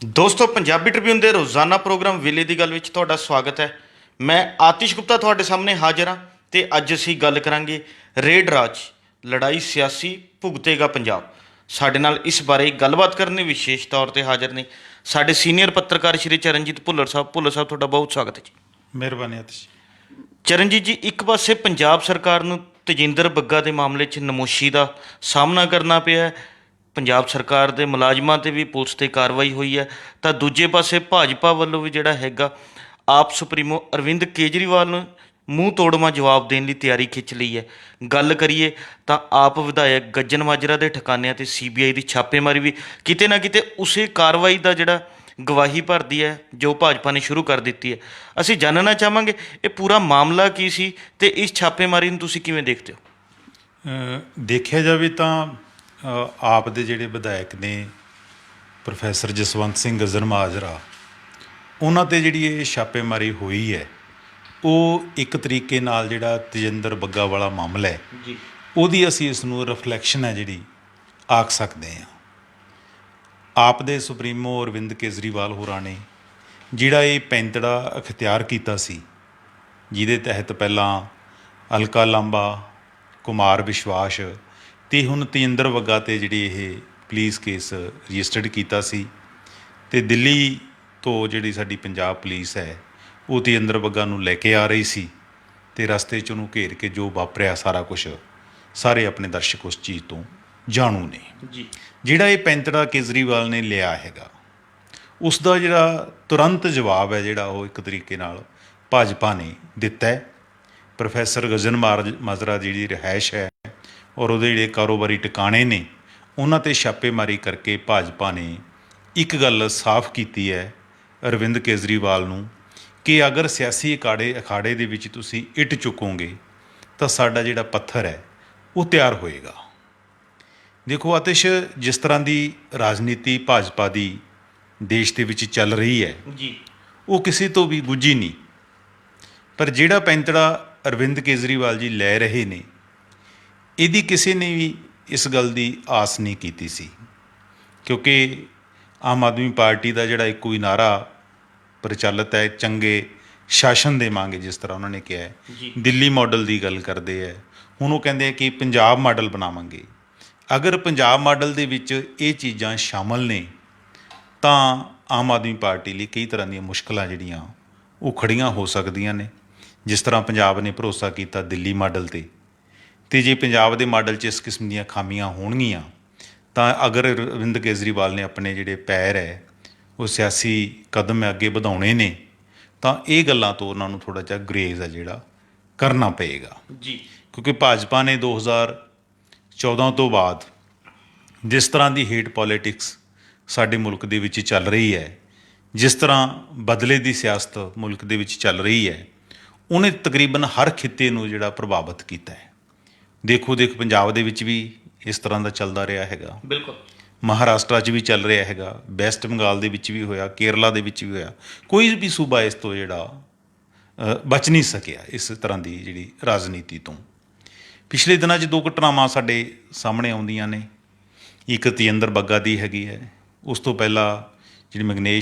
ਦੋਸਤੋ ਪੰਜਾਬੀ ਟ੍ਰਿਬਿਊਨ ਦੇ ਰੋਜ਼ਾਨਾ ਪ੍ਰੋਗਰਾਮ ਵੇਲੇ ਦੀ ਗੱਲ ਵਿੱਚ ਤੁਹਾਡਾ ਸਵਾਗਤ ਹੈ। ਮੈਂ ਆਤਿਸ਼ ਗੁਪਤਾ ਤੁਹਾਡੇ ਸਾਹਮਣੇ ਹਾਜ਼ਰ ਹਾਂ ਤੇ ਅੱਜ ਅਸੀਂ ਗੱਲ ਕਰਾਂਗੇ ਰੇਡ ਰਾਜ ਲੜਾਈ ਸਿਆਸੀ ਭੁਗਤੇਗਾ ਪੰਜਾਬ। ਸਾਡੇ ਨਾਲ ਇਸ ਬਾਰੇ ਗੱਲਬਾਤ ਕਰਨ ਲਈ ਵਿਸ਼ੇਸ਼ ਤੌਰ ਤੇ ਹਾਜ਼ਰ ਨੇ ਸਾਡੇ ਸੀਨੀਅਰ ਪੱਤਰਕਾਰ ਸ਼੍ਰੀ ਚਰਨਜੀਤ ਭੁੱਲਰ ਸਾਹਿਬ। ਭੁੱਲਰ ਸਾਹਿਬ ਤੁਹਾਡਾ ਬਹੁਤ ਸਵਾਗਤ ਹੈ ਜੀ। ਮਿਹਰਬਾਨੀ ਆਤਿਸ਼। ਚਰਨਜੀਤ ਜੀ, ਇੱਕ ਪਾਸੇ ਪੰਜਾਬ ਸਰਕਾਰ ਨੂੰ ਤੇਜਿੰਦਰ ਬੱਗਾ ਦੇ ਮਾਮਲੇ 'ਚ ਨਮੋਸ਼ੀ ਦਾ ਸਾਹਮਣਾ ਕਰਨਾ ਪਿਆ ਹੈ, ਪੰਜਾਬ ਸਰਕਾਰ ਦੇ ਮੁਲਾਜ਼ਮਾਂ 'ਤੇ ਵੀ ਪੁਲਿਸ 'ਤੇ ਕਾਰਵਾਈ ਹੋਈ ਹੈ, ਤਾਂ ਦੂਜੇ ਪਾਸੇ ਭਾਜਪਾ ਵੱਲੋਂ ਵੀ ਜਿਹੜਾ ਹੈਗਾ ਆਪ ਸੁਪਰੀਮੋ ਅਰਵਿੰਦ ਕੇਜਰੀਵਾਲ ਨੂੰ ਮੂੰਹ ਤੋੜਵਾਂ ਜਵਾਬ ਦੇਣ ਲਈ ਤਿਆਰੀ ਖਿੱਚ ਲਈ ਹੈ। ਗੱਲ ਕਰੀਏ ਤਾਂ ਆਪ ਵਿਧਾਇਕ ਗੱਜਨ ਮਾਜਰਾ ਦੇ ਠਿਕਾਨਿਆਂ 'ਤੇ CBI ਦੀ ਛਾਪੇਮਾਰੀ ਵੀ ਕਿਤੇ ਨਾ ਕਿਤੇ ਉਸੇ ਕਾਰਵਾਈ ਦਾ ਜਿਹੜਾ ਗਵਾਹੀ ਭਰਦੀ ਹੈ ਜੋ ਭਾਜਪਾ ਨੇ ਸ਼ੁਰੂ ਕਰ ਦਿੱਤੀ ਹੈ। ਅਸੀਂ ਜਾਣਨਾ ਚਾਹਾਂਗੇ ਇਹ ਪੂਰਾ ਮਾਮਲਾ ਕੀ ਸੀ ਤੇ ਇਸ ਛਾਪੇਮਾਰੀ ਨੂੰ ਤੁਸੀਂ ਕਿਵੇਂ ਦੇਖਦੇ ਹੋ? ਦੇਖਿਆ ਜਾਵੇ ਤਾਂ ਆਪ ਦੇ ਜਿਹੜੇ ਵਿਧਾਇਕ ਨੇ ਪ੍ਰੋਫੈਸਰ ਜਸਵੰਤ ਸਿੰਘ ਗੱਜਨ ਮਾਜਰਾ, ਉਹਨਾਂ 'ਤੇ ਜਿਹੜੀ ਇਹ ਛਾਪੇਮਾਰੀ ਹੋਈ ਹੈ ਉਹ ਇੱਕ ਤਰੀਕੇ ਨਾਲ ਜਿਹੜਾ ਤੇਜਿੰਦਰ ਬੱਗਾ ਵਾਲਾ ਮਾਮਲਾ ਹੈ ਜੀ, ਉਹਦੀ ਅਸੀਂ ਇਸ ਨੂੰ ਰਿਫਲੈਕਸ਼ਨ ਹੈ ਜਿਹੜੀ ਆਖ ਸਕਦੇ ਹਾਂ। ਆਪ ਦੇ ਸੁਪਰੀਮੋ ਅਰਵਿੰਦ ਕੇਜਰੀਵਾਲ ਹੋਰਾਂ ਨੇ ਜਿਹੜਾ ਇਹ ਪੈਂਤੜਾ ਅਖਤਿਆਰ ਕੀਤਾ ਸੀ, ਜਿਹਦੇ ਤਹਿਤ ਪਹਿਲਾਂ ਅਲਕਾ ਲਾਂਬਾ, ਕੁਮਾਰ ਵਿਸ਼ਵਾਸ ਅਤੇ ਹੁਣ ਤੇਜਿੰਦਰ ਬੱਗਾ 'ਤੇ ਜਿਹੜੀ ਇਹ ਪੁਲਿਸ ਕੇਸ ਰਜਿਸਟਰਡ ਕੀਤਾ ਸੀ, ਅਤੇ ਦਿੱਲੀ ਤੋਂ ਜਿਹੜੀ ਸਾਡੀ ਪੰਜਾਬ ਪੁਲਿਸ ਹੈ ਉਹ ਤੇਜਿੰਦਰ ਬੱਗਾ ਨੂੰ ਲੈ ਕੇ ਆ ਰਹੀ ਸੀ, ਅਤੇ ਰਸਤੇ 'ਚ ਉਹਨੂੰ ਘੇਰ ਕੇ ਜੋ ਵਾਪਰਿਆ ਸਾਰਾ ਕੁਛ ਸਾਰੇ ਆਪਣੇ ਦਰਸ਼ਕ ਉਸ ਚੀਜ਼ ਤੋਂ ਜਾਣੂ ਨੇ। ਜੀ, ਜਿਹੜਾ ਇਹ ਪੈਂਤੜਾ ਕੇਜਰੀਵਾਲ ਨੇ ਲਿਆ ਹੈਗਾ ਉਸ ਦਾ ਜਿਹੜਾ ਤੁਰੰਤ ਜਵਾਬ ਹੈ ਜਿਹੜਾ ਉਹ ਇੱਕ ਤਰੀਕੇ ਨਾਲ ਭਾਜਪਾ ਨੇ ਦਿੱਤਾ ਹੈ। ਪ੍ਰੋਫੈਸਰ ਗੱਜਨ ਮਾਜਰਾ ਜਿਹੜੀ ਰਿਹਾਇਸ਼ ਹੈ ਔਰ ਉਹਦੇ ਜਿਹੜੇ ਕਾਰੋਬਾਰੀ ਟਿਕਾਣੇ ਨੇ ਉਹਨਾਂ 'ਤੇ ਛਾਪੇਮਾਰੀ ਕਰਕੇ ਭਾਜਪਾ ਨੇ ਇੱਕ ਗੱਲ ਸਾਫ਼ ਕੀਤੀ ਹੈ ਅਰਵਿੰਦ ਕੇਜਰੀਵਾਲ ਨੂੰ ਕਿ ਅਗਰ ਸਿਆਸੀ ਅਖਾੜੇ ਦੇ ਵਿੱਚ ਤੁਸੀਂ ਇੱਟ ਚੁੱਕੋਗੇ ਤਾਂ ਸਾਡਾ ਜਿਹੜਾ ਪੱਥਰ ਹੈ ਉਹ ਤਿਆਰ ਹੋਏਗਾ। ਦੇਖੋ ਆਤਿਸ਼, ਜਿਸ ਤਰ੍ਹਾਂ ਦੀ ਰਾਜਨੀਤੀ ਭਾਜਪਾ ਦੀ ਦੇਸ਼ ਦੇ ਵਿੱਚ ਚੱਲ ਰਹੀ ਹੈ ਜੀ, ਉਹ ਕਿਸੇ ਤੋਂ ਵੀ ਗੁੱਝੀ ਨਹੀਂ, ਪਰ ਜਿਹੜਾ ਪੈਂਤੜਾ ਅਰਵਿੰਦ ਕੇਜਰੀਵਾਲ ਜੀ ਲੈ ਰਹੇ ਨੇ ਇਹਦੀ ਕਿਸੇ ਨੇ ਵੀ ਇਸ ਗੱਲ ਦੀ ਆਸ ਨਹੀਂ ਕੀਤੀ ਸੀ, ਕਿਉਂਕਿ ਆਮ ਆਦਮੀ ਪਾਰਟੀ ਦਾ ਜਿਹੜਾ ਇੱਕੋ ਹੀ ਨਾਅਰਾ ਪ੍ਰਚਲਿਤ ਹੈ, ਚੰਗੇ ਸ਼ਾਸਨ ਦੇਵਾਂਗੇ, ਜਿਸ ਤਰ੍ਹਾਂ ਉਹਨਾਂ ਨੇ ਕਿਹਾ ਹੈ। ਦਿੱਲੀ ਮਾਡਲ ਦੀ ਗੱਲ ਕਰਦੇ ਹੈ, ਹੁਣ ਉਹ ਕਹਿੰਦੇ ਆ ਕਿ ਪੰਜਾਬ ਮਾਡਲ ਬਣਾਵਾਂਗੇ। ਅਗਰ ਪੰਜਾਬ ਮਾਡਲ ਦੇ ਵਿੱਚ ਇਹ ਚੀਜ਼ਾਂ ਸ਼ਾਮਲ ਨੇ ਤਾਂ ਆਮ ਆਦਮੀ ਪਾਰਟੀ ਲਈ ਕਈ ਤਰ੍ਹਾਂ ਦੀਆਂ ਮੁਸ਼ਕਲਾਂ ਜਿਹੜੀਆਂ ਉਹ ਖੜੀਆਂ ਹੋ ਸਕਦੀਆਂ ਨੇ। ਜਿਸ ਤਰ੍ਹਾਂ ਪੰਜਾਬ ਨੇ ਭਰੋਸਾ ਕੀਤਾ ਦਿੱਲੀ ਮਾਡਲ 'ਤੇ, ਅਤੇ ਜੇ ਪੰਜਾਬ ਦੇ ਮਾਡਲ 'ਚ ਇਸ ਕਿਸਮ ਦੀਆਂ ਖਾਮੀਆਂ ਹੋਣਗੀਆਂ ਤਾਂ ਅਗਰ ਅਰਵਿੰਦ ਕੇਜਰੀਵਾਲ ਨੇ ਆਪਣੇ ਜਿਹੜੇ ਪੈਰ ਹੈ ਉਹ ਸਿਆਸੀ ਕਦਮ ਅੱਗੇ ਵਧਾਉਣੇ ਨੇ ਤਾਂ ਇਹ ਗੱਲਾਂ ਤੋਂ ਉਹਨਾਂ ਨੂੰ ਥੋੜ੍ਹਾ ਜਿਹਾ ਗਰੇਜ਼ ਹੈ ਜਿਹੜਾ ਕਰਨਾ ਪਏਗਾ। ਜੀ, ਕਿਉਂਕਿ ਭਾਜਪਾ ਨੇ 2014 ਤੋਂ ਬਾਅਦ ਜਿਸ ਤਰ੍ਹਾਂ ਦੀ ਹੇਟ ਪੋਲੀਟਿਕਸ ਸਾਡੇ ਮੁਲਕ ਦੇ ਵਿੱਚ ਚੱਲ ਰਹੀ ਹੈ, ਜਿਸ ਤਰ੍ਹਾਂ ਬਦਲੇ ਦੀ ਸਿਆਸਤ ਮੁਲਕ ਦੇ ਵਿੱਚ ਚੱਲ ਰਹੀ ਹੈ, ਉਹਨੇ ਤਕਰੀਬਨ ਹਰ ਖਿੱਤੇ ਨੂੰ ਜਿਹੜਾ ਪ੍ਰਭਾਵਿਤ ਕੀਤਾ ਹੈ। ਦੇਖੋ ਪੰਜਾਬ ਦੇ ਵਿੱਚ ਵੀ ਇਸ ਤਰ੍ਹਾਂ ਦਾ ਚੱਲਦਾ ਰਿਹਾ ਹੈਗਾ, ਬਿਲਕੁਲ। ਮਹਾਰਾਸ਼ਟਰ 'ਚ ਵੀ ਚੱਲ ਰਿਹਾ ਹੈਗਾ, ਵੈਸਟ ਬੰਗਾਲ ਦੇ ਵਿੱਚ ਵੀ ਹੋਇਆ, ਕੇਰਲਾ ਦੇ ਵਿੱਚ ਵੀ ਹੋਇਆ। ਕੋਈ ਵੀ ਸੂਬਾ ਇਸ ਤੋਂ ਜਿਹੜਾ ਬਚ ਨਹੀਂ ਸਕਿਆ ਇਸ ਤਰ੍ਹਾਂ ਦੀ ਜਿਹੜੀ ਰਾਜਨੀਤੀ ਤੋਂ। ਪਿਛਲੇ ਦਿਨਾਂ 'ਚ ਦੋ ਘਟਨਾਵਾਂ ਸਾਡੇ ਸਾਹਮਣੇ ਆਉਂਦੀਆਂ ਨੇ। ਇੱਕ ਤੇਜਿੰਦਰ ਬੱਗਾ ਦੀ ਹੈਗੀ ਹੈ, ਉਸ ਤੋਂ ਪਹਿਲਾਂ ਜਿਹੜੀ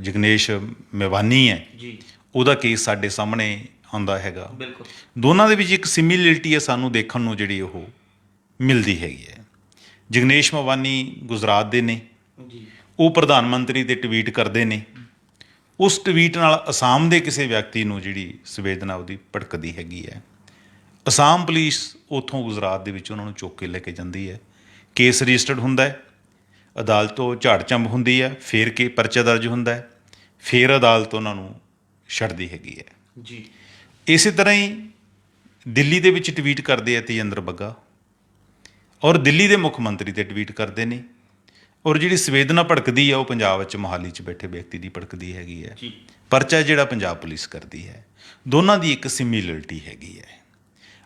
ਜਗਨੇਸ਼ ਮੇਵਾਨੀ ਹੈ ਜੀ, ਉਹਦਾ ਕੇਸ ਸਾਡੇ ਸਾਹਮਣੇ ਆਉਂਦਾ ਹੈਗਾ। ਬਿਲਕੁਲ। ਦੋਨਾਂ ਦੇ ਵਿੱਚ ਇੱਕ ਸਿਮਿਲਰਿਟੀ ਹੈ ਸਾਨੂੰ ਦੇਖਣ ਨੂੰ ਜਿਹੜੀ ਉਹ ਮਿਲਦੀ ਹੈਗੀ ਹੈ। ਜਗਨੇਸ਼ ਮੇਵਾਨੀ ਗੁਜਰਾਤ ਦੇ ਨੇ, ਜੀ, ਉਹ ਪ੍ਰਧਾਨ ਮੰਤਰੀ 'ਤੇ ਟਵੀਟ ਕਰਦੇ ਨੇ। ਉਸ ਟਵੀਟ ਨਾਲ ਅਸਾਮ ਦੇ ਕਿਸੇ ਵਿਅਕਤੀ ਨੂੰ ਜਿਹੜੀ ਸੰਵੇਦਨਾ ਉਹਦੀ ਭੜਕਦੀ ਹੈਗੀ ਹੈ। ਅਸਾਮ ਪੁਲਿਸ ਉੱਥੋਂ ਗੁਜਰਾਤ ਦੇ ਵਿੱਚ ਉਹਨਾਂ ਨੂੰ ਚੁੱਕ ਕੇ ਲੈ ਕੇ ਜਾਂਦੀ ਹੈ, ਕੇਸ ਰਜਿਸਟਰਡ ਹੁੰਦਾ ਹੈ, ਅਦਾਲਤ ਤੋਂ ਝਾੜ ਝੰਬ ਹੁੰਦੀ ਹੈ, ਫਿਰ ਕੇ ਪਰਚਾ ਦਰਜ ਹੁੰਦਾ ਹੈ, ਫਿਰ ਅਦਾਲਤ ਉਹਨਾਂ ਨੂੰ ਛੱਡਦੀ ਹੈਗੀ ਹੈ। ਜੀ, ਇਸੇ ਤਰ੍ਹਾਂ ਹੀ ਦਿੱਲੀ ਦੇ ਵਿੱਚ ਟਵੀਟ ਕਰਦੇ ਆ ਤੇਜਿੰਦਰ ਬੱਗਾ, ਔਰ ਦਿੱਲੀ ਦੇ ਮੁੱਖ ਮੰਤਰੀ 'ਤੇ ਟਵੀਟ ਕਰਦੇ ਨੇ, ਔਰ ਜਿਹੜੀ ਸੰਵੇਦਨਾ ਭੜਕਦੀ ਹੈ ਉਹ ਪੰਜਾਬ ਵਿੱਚ ਮੋਹਾਲੀ 'ਚ ਬੈਠੇ ਵਿਅਕਤੀ ਦੀ ਭੜਕਦੀ ਹੈਗੀ ਹੈ। ਪਰਚਾ ਜਿਹੜਾ ਪੰਜਾਬ ਪੁਲਿਸ ਕਰਦੀ ਹੈ। ਦੋਨਾਂ ਦੀ ਇੱਕ ਸਿਮਿਲਰਿਟੀ ਹੈਗੀ ਹੈ।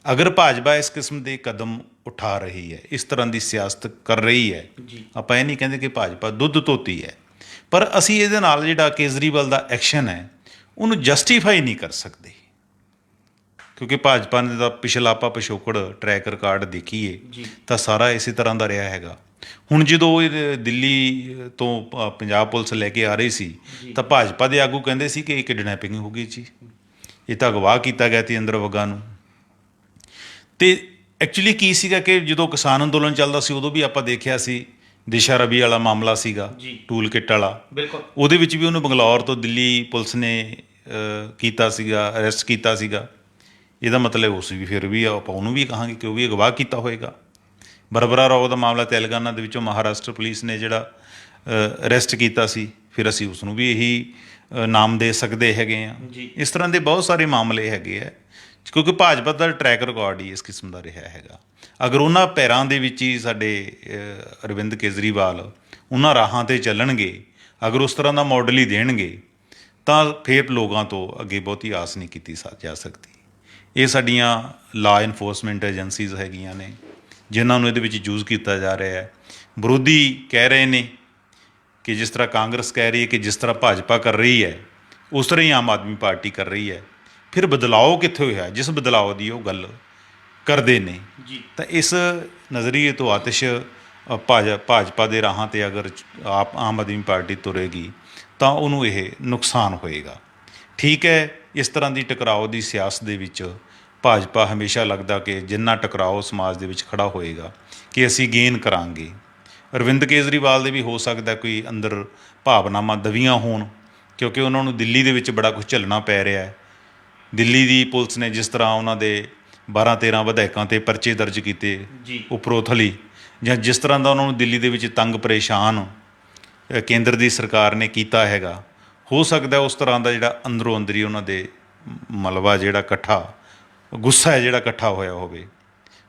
ਅਗਰ ਭਾਜਪਾ ਇਸ ਕਿਸਮ ਦੇ ਕਦਮ ਉਠਾ ਰਹੀ ਹੈ, ਇਸ ਤਰ੍ਹਾਂ ਦੀ ਸਿਆਸਤ ਕਰ ਰਹੀ ਹੈ, ਆਪਾਂ ਇਹ ਨਹੀਂ ਕਹਿੰਦੇ ਕਿ ਭਾਜਪਾ ਦੁੱਧ ਧੋਤੀ ਹੈ, ਪਰ ਅਸੀਂ ਇਹਦੇ ਨਾਲ ਜਿਹੜਾ ਕੇਜਰੀਵਾਲ ਦਾ ਐਕਸ਼ਨ ਹੈ ਉਹਨੂੰ ਜਸਟੀਫਾਈ ਨਹੀਂ ਕਰ ਸਕਦੇ, ਕਿਉਂਕਿ ਭਾਜਪਾ ਨੇ ਦਾ ਪਿਛਲਾ ਆਪਾਂ ਪਿਛੋਕੜ ਟਰੈਕ ਰਿਕਾਰਡ ਦੇਖੀਏ ਤਾਂ ਸਾਰਾ ਇਸੇ ਤਰ੍ਹਾਂ ਦਾ ਰਿਹਾ ਹੈਗਾ। ਹੁਣ ਜਦੋਂ ਇਹ ਦਿੱਲੀ ਤੋਂ ਪੰਜਾਬ ਪੁਲਿਸ ਲੈ ਕੇ ਆ ਰਹੀ ਸੀ ਤਾਂ ਭਾਜਪਾ ਦੇ ਆਗੂ ਕਹਿੰਦੇ ਸੀ ਕਿ ਇਹ ਕਿਡਨੈਪਿੰਗ ਹੋ ਗਈ ਜੀ, ਇਹ ਤਾਂ ਅਗਵਾ ਕੀਤਾ ਗਿਆ ਤੇਜਿੰਦਰ ਬੱਗਾ ਨੂੰ। ਤੇ ਐਕਚੁਅਲੀ ਕੀ ਸੀਗਾ ਕਿ ਜਦੋਂ ਕਿਸਾਨ ਅੰਦੋਲਨ ਚੱਲਦਾ ਸੀ ਉਦੋਂ ਵੀ ਆਪਾਂ ਦੇਖਿਆ ਸੀ ਦਿਸ਼ਾ ਰਵੀ ਵਾਲਾ ਮਾਮਲਾ ਸੀਗਾ, ਟੂਲ ਕਿੱਟ ਵਾਲਾ, ਬਿਲਕੁਲ ਉਹਦੇ ਵਿੱਚ ਵੀ ਉਹਨੂੰ ਬੰਗਲੌਰ ਤੋਂ ਦਿੱਲੀ ਪੁਲਿਸ ਨੇ ਕੀਤਾ ਸੀਗਾ, ਅਰੈਸਟ ਕੀਤਾ ਸੀਗਾ। ਇਹਦਾ ਮਤਲਬ ਉਸ ਵੀ ਫਿਰ ਵੀ ਆਪਾਂ ਉਹਨੂੰ ਵੀ ਕਹਾਂਗੇ ਕਿ ਉਹ ਵੀ ਅਗਵਾ ਕੀਤਾ ਹੋਏਗਾ। ਬਰਬਰਾ ਰਾਓ ਦਾ ਮਾਮਲਾ ਤੇਲੰਗਾਨਾ ਦੇ ਵਿੱਚੋਂ ਮਹਾਰਾਸ਼ਟਰ ਪੁਲਿਸ ਨੇ ਜਿਹੜਾ ਅਰੈਸਟ ਕੀਤਾ ਸੀ, ਫਿਰ ਅਸੀਂ ਉਸ ਨੂੰ ਵੀ ਇਹੀ ਨਾਮ ਦੇ ਸਕਦੇ ਹੈਗੇ ਹਾਂ। ਇਸ ਤਰ੍ਹਾਂ ਦੇ ਬਹੁਤ ਸਾਰੇ ਮਾਮਲੇ ਹੈਗੇ ਆ, ਕਿਉਂਕਿ ਭਾਜਪਾ ਦਾ ਟਰੈਕ ਰਿਕਾਰਡ ਹੀ ਇਸ ਕਿਸਮ ਦਾ ਰਿਹਾ ਹੈਗਾ। ਅਗਰ ਉਹਨਾਂ ਪੈਰਾਂ ਦੇ ਵਿੱਚ ਹੀ ਸਾਡੇ ਅਰਵਿੰਦ ਕੇਜਰੀਵਾਲ ਉਹਨਾਂ ਰਾਹਾਂ 'ਤੇ ਚੱਲਣਗੇ, ਅਗਰ ਉਸ ਤਰ੍ਹਾਂ ਦਾ ਮਾਡਲ ਹੀ ਦੇਣਗੇ, ਤਾਂ ਫਿਰ ਲੋਕਾਂ ਤੋਂ ਅੱਗੇ ਬਹੁਤੀ ਆਸ ਨਹੀਂ ਕੀਤੀ ਜਾ ਸਕਦੀ। ਇਹ ਸਾਡੀਆਂ ਲਾ ਇਨਫੋਰਸਮੈਂਟ ਏਜੰਸੀਜ਼ ਹੈਗੀਆਂ ਨੇ ਜਿਨ੍ਹਾਂ ਨੂੰ ਇਹਦੇ ਵਿੱਚ ਯੂਜ਼ ਕੀਤਾ ਜਾ ਰਿਹਾ ਹੈ। ਵਿਰੋਧੀ ਕਹਿ ਰਹੇ ਨੇ ਕਿ ਜਿਸ ਤਰ੍ਹਾਂ ਕਾਂਗਰਸ ਕਹਿ ਰਹੀ ਹੈ ਕਿ ਜਿਸ ਤਰ੍ਹਾਂ ਭਾਜਪਾ ਕਰ ਰਹੀ ਹੈ ਉਸ ਤਰ੍ਹਾਂ ਹੀ ਆਮ ਆਦਮੀ ਪਾਰਟੀ ਕਰ ਰਹੀ ਹੈ। ਫਿਰ ਬਦਲਾਓ ਕਿੱਥੇ ਹੋਇਆ ਜਿਸ ਬਦਲਾਓ ਦੀ ਉਹ ਗੱਲ ਕਰਦੇ ਨੇ। ਤਾਂ ਇਸ ਨਜ਼ਰੀਏ ਤੋਂ ਆਤਿਸ਼ ਭਾਜਪਾ ਦੇ ਰਾਹਾਂ 'ਤੇ ਅਗਰ ਆਮ ਆਦਮੀ ਪਾਰਟੀ ਤੁਰੇਗੀ ਤਾਂ ਉਹਨੂੰ ਇਹ ਨੁਕਸਾਨ ਹੋਏਗਾ। ਠੀਕ ਹੈ, ਇਸ ਤਰ੍ਹਾਂ ਦੀ ਟਕਰਾਓ ਦੀ ਸਿਆਸਤ ਦੇ ਵਿੱਚ ਭਾਜਪਾ ਹਮੇਸ਼ਾ ਲੱਗਦਾ ਕਿ ਜਿੰਨਾ ਟਕਰਾਓ ਸਮਾਜ ਦੇ ਵਿੱਚ ਖੜਾ ਹੋਏਗਾ ਕਿ ਅਸੀਂ ਗੇਨ ਕਰਾਂਗੇ। ਅਰਵਿੰਦ ਕੇਜਰੀਵਾਲ ਦੇ ਵੀ ਹੋ ਸਕਦਾ ਕੋਈ ਅੰਦਰ ਭਾਵਨਾਵਾਂ ਦਬੀਆਂ ਹੋਣ, ਕਿਉਂਕਿ ਉਹਨਾਂ ਨੂੰ ਦਿੱਲੀ ਦੇ ਵਿੱਚ ਬੜਾ ਕੁਝ ਝੱਲਣਾ ਪੈ ਰਿਹਾ ਹੈ। ਦਿੱਲੀ ਦੀ ਪੁਲਿਸ ਨੇ ਜਿਸ ਤਰ੍ਹਾਂ ਉਹਨਾਂ ਦੇ 12-13 ਵਿਧਾਇਕਾਂ 'ਤੇ ਪਰਚੇ ਦਰਜ ਕੀਤੇ ਉੱਪਰੋਂ ਥਲੀ, ਜਾਂ ਜਿਸ ਤਰ੍ਹਾਂ ਦਾ ਉਹਨਾਂ ਨੂੰ ਦਿੱਲੀ ਦੇ ਵਿੱਚ ਤੰਗ ਪਰੇਸ਼ਾਨ ਕੇਂਦਰ ਦੀ ਸਰਕਾਰ ਨੇ ਕੀਤਾ ਹੈਗਾ, ਹੋ ਸਕਦਾ ਉਸ ਤਰ੍ਹਾਂ ਦਾ ਜਿਹੜਾ ਅੰਦਰੋਂ ਅੰਦਰੀ ਉਹਨਾਂ ਦੇ ਮਲਬਾ ਜਿਹੜਾ ਇਕੱਠਾ, ਗੁੱਸਾ ਹੈ ਜਿਹੜਾ ਇਕੱਠਾ ਹੋਇਆ ਹੋਵੇ।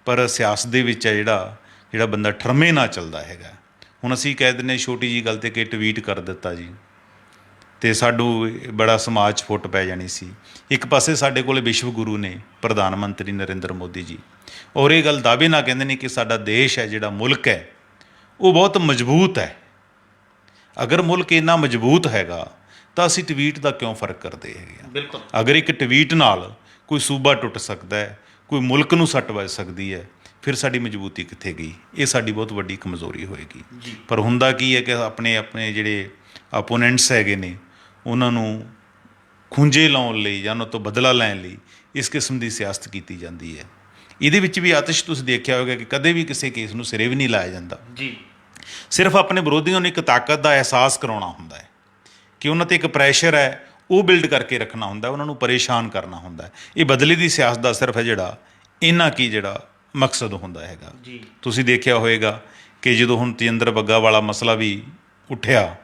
ਪਰ ਸਿਆਸਤ ਦੇ ਵਿੱਚ ਹੈ ਜਿਹੜਾ ਬੰਦਾ ਠਰਮੇ ਨਾਲ ਚੱਲਦਾ ਹੈਗਾ। ਹੁਣ ਅਸੀਂ ਕਹਿ ਦਿੰਦੇ ਛੋਟੀ ਜਿਹੀ ਗੱਲ 'ਤੇ ਕਿ ਟਵੀਟ ਕਰ ਦਿੱਤਾ ਜੀ ਅਤੇ ਸਾਨੂੰ ਬੜਾ ਸਮਾਜ 'ਚ ਫੁੱਟ ਪੈ ਜਾਣੀ ਸੀ। ਇੱਕ ਪਾਸੇ ਸਾਡੇ ਕੋਲ ਵਿਸ਼ਵ ਗੁਰੂ ਨੇ ਪ੍ਰਧਾਨ ਮੰਤਰੀ ਨਰਿੰਦਰ ਮੋਦੀ ਜੀ, ਔਰ ਇਹ ਗੱਲ ਦਾਅਵੇ ਨਾਲ ਕਹਿੰਦੇ ਨੇ ਕਿ ਸਾਡਾ ਦੇਸ਼ ਹੈ, ਜਿਹੜਾ ਮੁਲਕ ਹੈ, ਉਹ ਬਹੁਤ ਮਜ਼ਬੂਤ ਹੈ। ਅਗਰ ਮੁਲਕ ਇੰਨਾ ਮਜ਼ਬੂਤ ਹੈਗਾ ਤਾਂ ਅਸੀਂ ਟਵੀਟ ਦਾ ਕਿਉਂ ਫਰਕ ਕਰਦੇ ਹੈਗੇ ਹਾਂ। ਬਿਲਕੁਲ, ਅਗਰ ਇੱਕ ਟਵੀਟ ਨਾਲ ਕੋਈ ਸੂਬਾ ਟੁੱਟ ਸਕਦਾ ਹੈ, ਕੋਈ ਮੁਲਕ ਨੂੰ ਸੱਟ ਵੱਜ ਸਕਦੀ ਹੈ, ਫਿਰ ਸਾਡੀ ਮਜ਼ਬੂਤੀ ਕਿੱਥੇ ਗਈ? ਇਹ ਸਾਡੀ ਬਹੁਤ ਵੱਡੀ ਕਮਜ਼ੋਰੀ ਹੋਏਗੀ। ਪਰ ਹੁੰਦਾ ਕੀ ਹੈ ਕਿ ਆਪਣੇ ਜਿਹੜੇ ਆਪੋਨੈਂਟਸ ਹੈਗੇ ਨੇ ਉਹਨਾਂ ਨੂੰ ਖੂੰਜੇ ਲਾਉਣ ਲਈ ਜਾਂ ਉਹਨਾਂ ਤੋਂ ਬਦਲਾ ਲੈਣ ਲਈ ਇਸ ਕਿਸਮ ਦੀ ਸਿਆਸਤ ਕੀਤੀ ਜਾਂਦੀ ਹੈ। ਇਹਦੇ ਵਿੱਚ ਵੀ ਆਤਿਸ਼ ਤੁਸੀਂ ਦੇਖਿਆ ਹੋਵੇਗਾ ਕਿ ਕਦੇ ਵੀ ਕਿਸੇ ਕੇਸ ਨੂੰ ਸਿਰੇ ਵੀ ਨਹੀਂ ਲਾਇਆ ਜਾਂਦਾ ਜੀ। ਸਿਰਫ ਆਪਣੇ ਵਿਰੋਧੀਆਂ ਨੂੰ ਇੱਕ ਤਾਕਤ ਦਾ ਅਹਿਸਾਸ ਕਰਾਉਣਾ ਹੁੰਦਾ ਹੈ ਕਿ ਉਹਨਾਂ 'ਤੇ ਇੱਕ ਪ੍ਰੈਸ਼ਰ ਹੈ, ਉਹ ਬਿਲਡ ਕਰਕੇ ਰੱਖਣਾ ਹੁੰਦਾ, ਉਹਨਾਂ ਨੂੰ ਪਰੇਸ਼ਾਨ ਕਰਨਾ ਹੁੰਦਾ। ਇਹ ਬਦਲੇ ਦੀ ਸਿਆਸਤ ਦਾ ਸਿਰਫ ਹੈ ਜਿਹੜਾ ਮਕਸਦ ਹੁੰਦਾ ਹੈਗਾ। ਤੁਸੀਂ ਦੇਖਿਆ ਹੋਵੇਗਾ ਕਿ ਜਦੋਂ ਹੁਣ ਤੇਜਿੰਦਰ ਬੱਗਾ ਵਾਲਾ ਮਸਲਾ ਵੀ ਉੱਠਿਆ